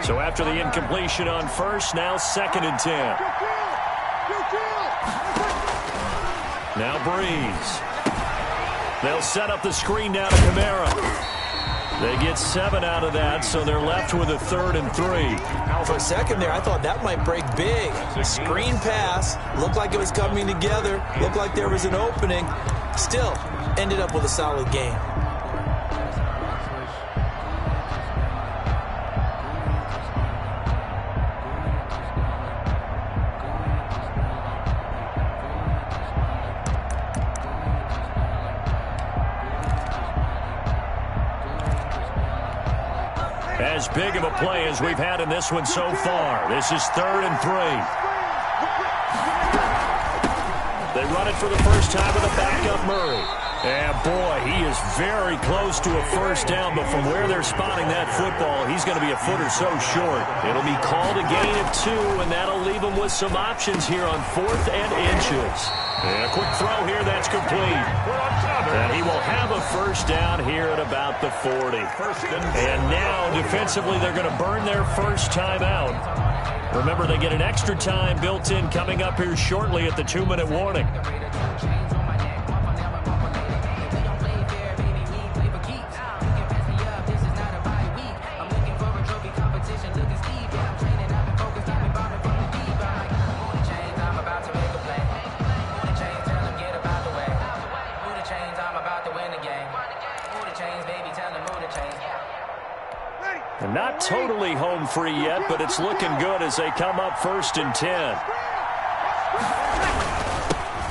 So after the incompletion on first, now 2nd and 10. Now Breeze. They'll set up the screen down to Kamara. They get 7 out of that, so they're left with a 3rd and 3. For a second there, I thought that might break big. Screen pass. Looked like it was coming together. Looked like there was an opening. Still, ended up with a solid game. As big of a play as we've had in this one so far. This is 3rd and 3. They run it for the first time with a backup Murray. And boy, he is very close to a first down, but from where they're spotting that football, he's going to be a foot or so short. It'll be called a gain of 2, and that'll leave him with some options here on 4th and inches. And a quick throw here, that's complete. And he will have a first down here at about the 40. And now, defensively, they're going to burn their first time out. Remember, they get an extra time built in coming up here shortly at the 2-minute warning. Not totally home free yet, but it's looking good as they come up 1st and 10.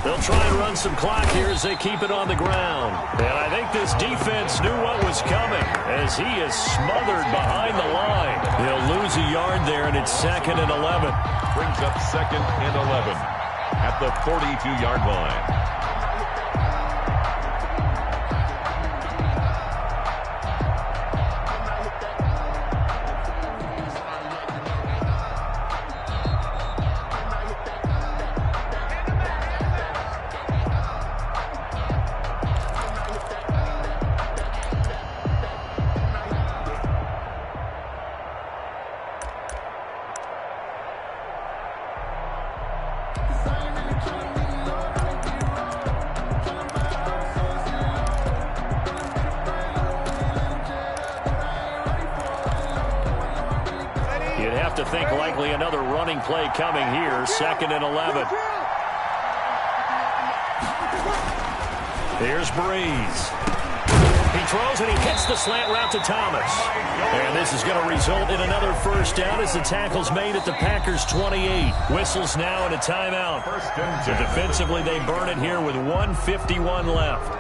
They'll try and run some clock here as they keep it on the ground. And I think this defense knew what was coming as he is smothered behind the line. They'll lose a yard there, and it's 2nd and 11. Brings up 2nd and 11 at the 42-yard line. You'd have to think likely another running play coming here. 2nd and 11. Here's Breeze. He throws and he hits the slant route to Thomas. And this is going to result in another first down as the tackle's made at the Packers' 28. Whistles now and a timeout. So defensively they burn it here with 1:51 left.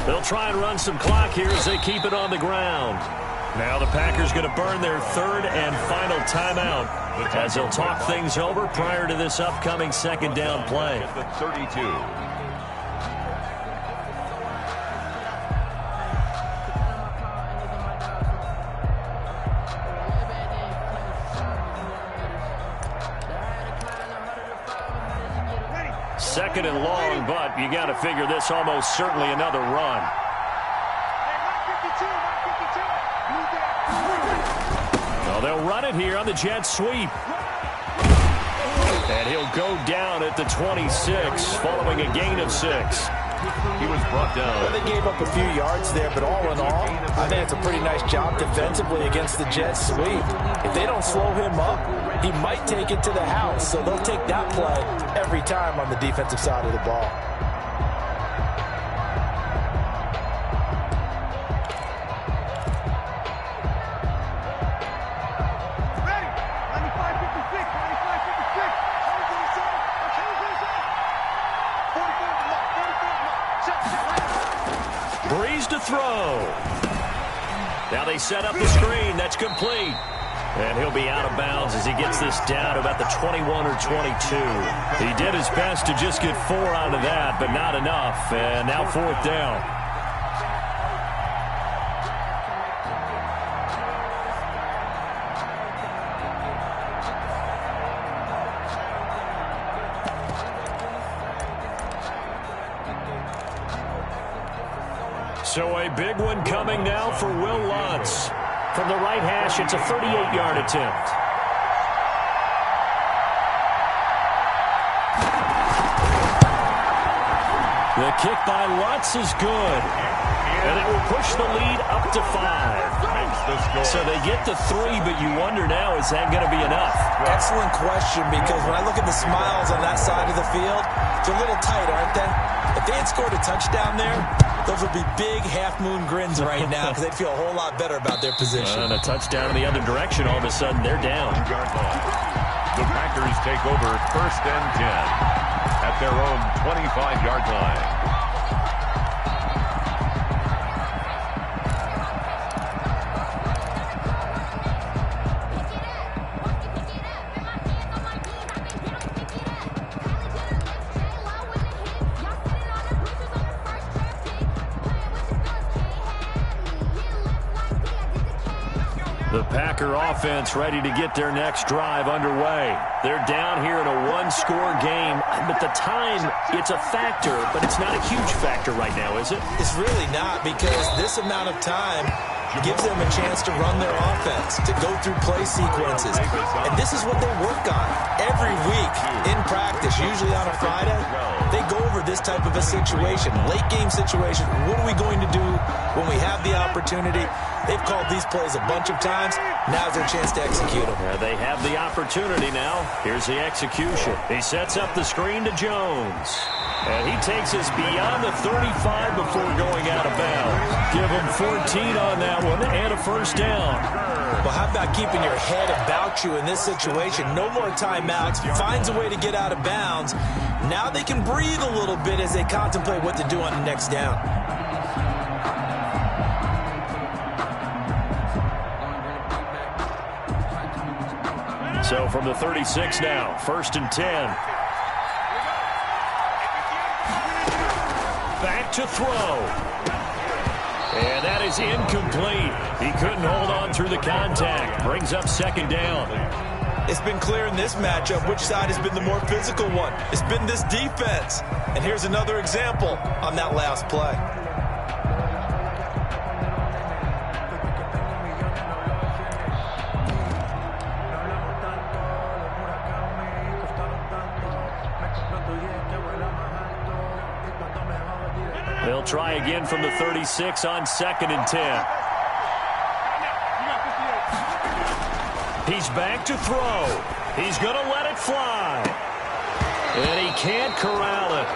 They'll try and run some clock here as they keep it on the ground. Now the Packers going to burn their 3rd and final timeout as they'll talk things over prior to this upcoming 2nd down play. At the 32. Second and long, but you got to figure this almost certainly another run. Well, they'll run it here on the jet sweep. And he'll go down at the 26 following a gain of 6. He was brought down. Well, they gave up a few yards there, but all in all, I think it's a pretty nice job defensively against the jet sweep. If they don't slow him up, he might take it to the house, so they'll take that play every time on the defensive side of the ball. Breeze to throw. Now they set up the screen. That's complete. And he'll be out of bounds as he gets this down to about the 21 or 22. He did his best to just get 4 out of that, but not enough. And now 4th down. So a big one coming now for Will Lutz. From the right hash, it's a 38-yard attempt. The kick by Lutz is good. And it will push the lead up to 5. So they get the 3, but you wonder now, is that going to be enough? Excellent question, because when I look at the smiles on that side of the field, they're a little tight, aren't they? If they had scored a touchdown there, those would be big half-moon grins right now because they'd feel a whole lot better about their position. And a touchdown in the other direction, all of a sudden they're down. The Packers take over 1st and 10 at their own 25-yard line. The Packer offense ready to get their next drive underway. They're down here in a 1-score game. But the time, it's a factor, but it's not a huge factor right now, is it? It's really not, because this amount of time gives them a chance to run their offense, to go through play sequences. And this is what they work on every week in practice, usually on a Friday. They go over this type of a situation, late game situation. What are we going to do when we have the opportunity? They've called these plays a bunch of times. Now's their chance to execute them. They have the opportunity now. Here's the execution. He sets up the screen to Jones. And he takes us beyond the 35 before going out of bounds. Give him 14 on that one and a first down. Well, how about keeping your head about you in this situation? No more timeouts. Finds a way to get out of bounds. Now they can breathe a little bit as they contemplate what to do on the next down. So from the 36 now, 1st and 10. Back to throw. And that is incomplete. He couldn't hold on through the contact. Brings up 2nd down. It's been clear in this matchup which side has been the more physical one. It's been this defense. And here's another example on that last play. They'll try again from the 36 on 2nd and 10. He's back to throw. He's going to let it fly. And he can't corral it.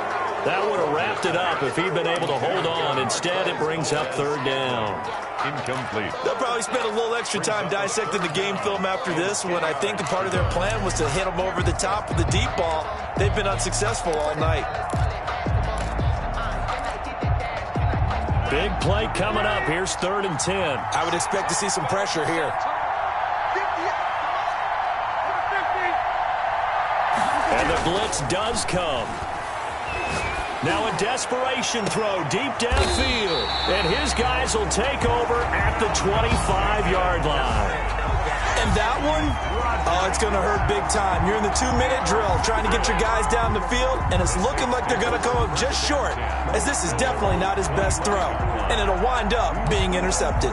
That would have wrapped it up if he'd been able to hold on. Instead, it brings up 3rd down. Incomplete. They'll probably spend a little extra time dissecting the game film after this one. I think a part of their plan was to hit them over the top with the deep ball. They've been unsuccessful all night. Big play coming up. Here's 3rd and 10. I would expect to see some pressure here. And the blitz does come. Now a desperation throw deep downfield. And his guys will take over at the 25-yard line. And that one, oh, it's going to hurt big time. You're in the 2-minute drill trying to get your guys down the field, and it's looking like they're going to go just short, as this is definitely not his best throw. And it'll wind up being intercepted.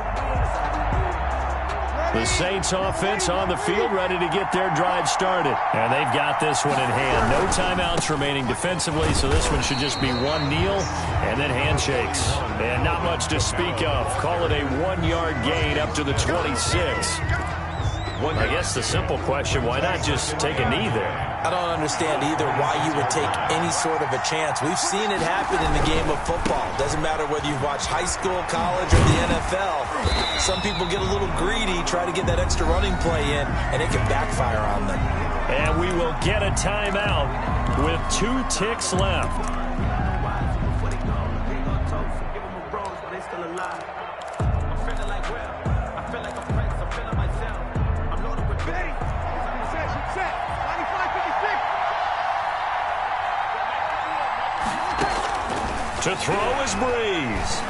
The Saints offense on the field, ready to get their drive started. And they've got this one in hand. No timeouts remaining defensively, so this one should just be one kneel and then handshakes. And not much to speak of. Call it a 1-yard gain up to the 26. I guess the simple question, why not just take a knee there? I don't understand either why you would take any sort of a chance. We've seen it happen in the game of football. Doesn't matter whether you've watched high school, college, or the NFL. Some people get a little greedy, try to get that extra running play in, and it can backfire on them. And we will get a timeout with 2 ticks left. To throw is Breeze.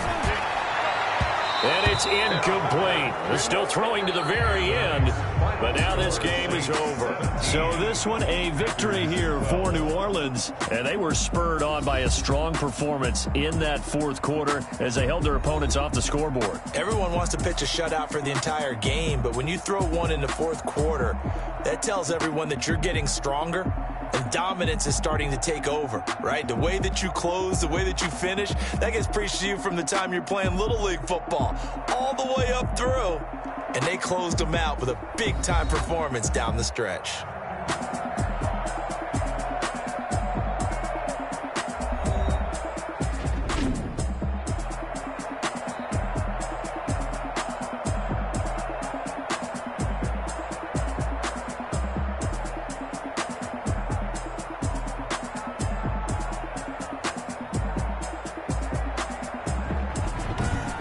And it's incomplete. They're still throwing to the very end, but now this game is over. So this one, a victory here for New Orleans, and they were spurred on by a strong performance in that 4th quarter as they held their opponents off the scoreboard. Everyone wants to pitch a shutout for the entire game, but when you throw one in the 4th quarter, that tells everyone that you're getting stronger. And dominance is starting to take over, right? The way that you close, the way that you finish, that gets preached to you from the time you're playing Little League football all the way up through. And they closed them out with a big-time performance down the stretch.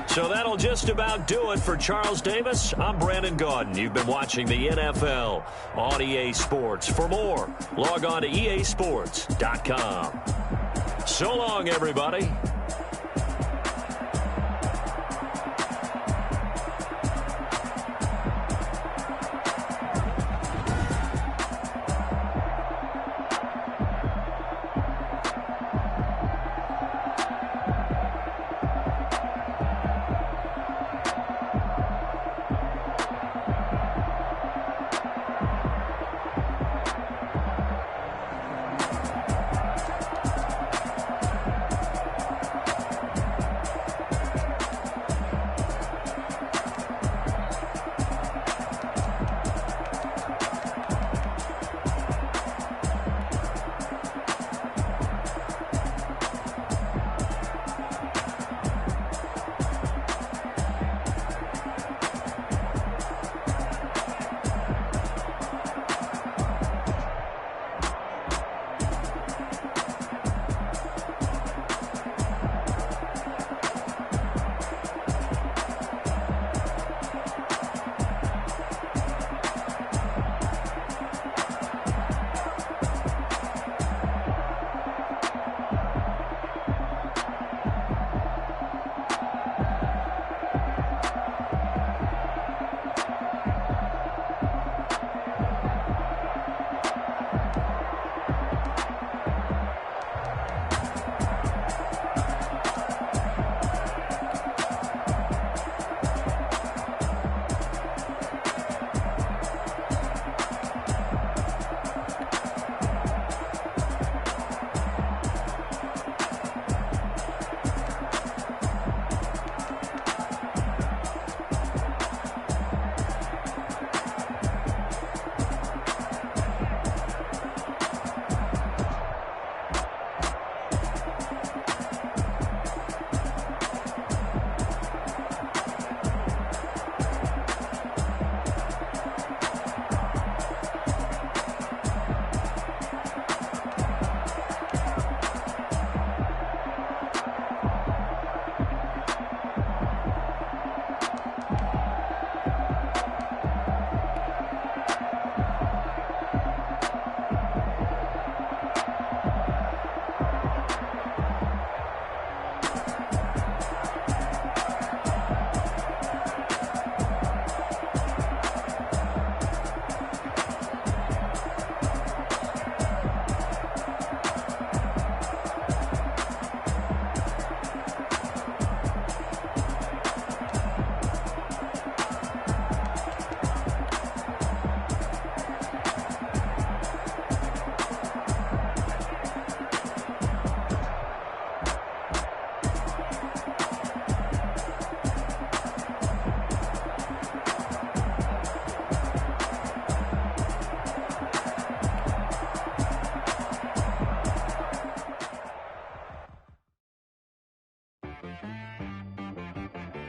So that'll just about do it for Charles Davis. I'm Brandon Gaudin. You've been watching the NFL on EA Sports. For more, log on to easports.com. So long, everybody.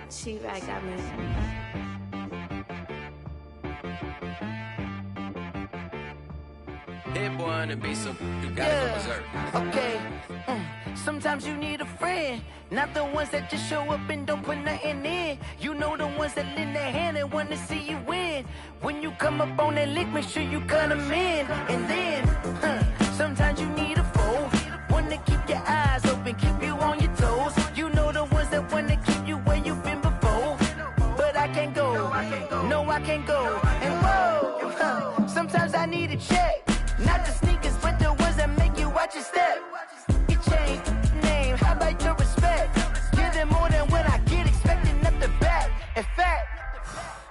She right got me. Hit boy on the beat, so you gotta go berserk. Okay. Sometimes you need a friend, not the ones that just show up and don't put nothing in. You know the ones that lend their hand and want to see you win. When you come up on that lick, make sure you cut them in. And then, sometimes you need a foe, one to keep your eyes open, keep you on your toes. You know the ones that want to keep you where you've been before. But I can't go, no I can't go. And whoa, sometimes I need a check, not the sneakers, but the ones that make you watch your step. Your chain, name, how about your respect? Give them more than when I get expecting up the back. In fact,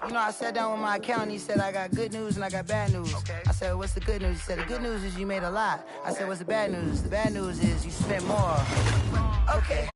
you know, I sat down with my accountant. He said, I got good news and I got bad news. Okay. I said, what's the good news? He said, the good news is you made a lot. I said, what's the bad news? The bad news is you spent more. Okay.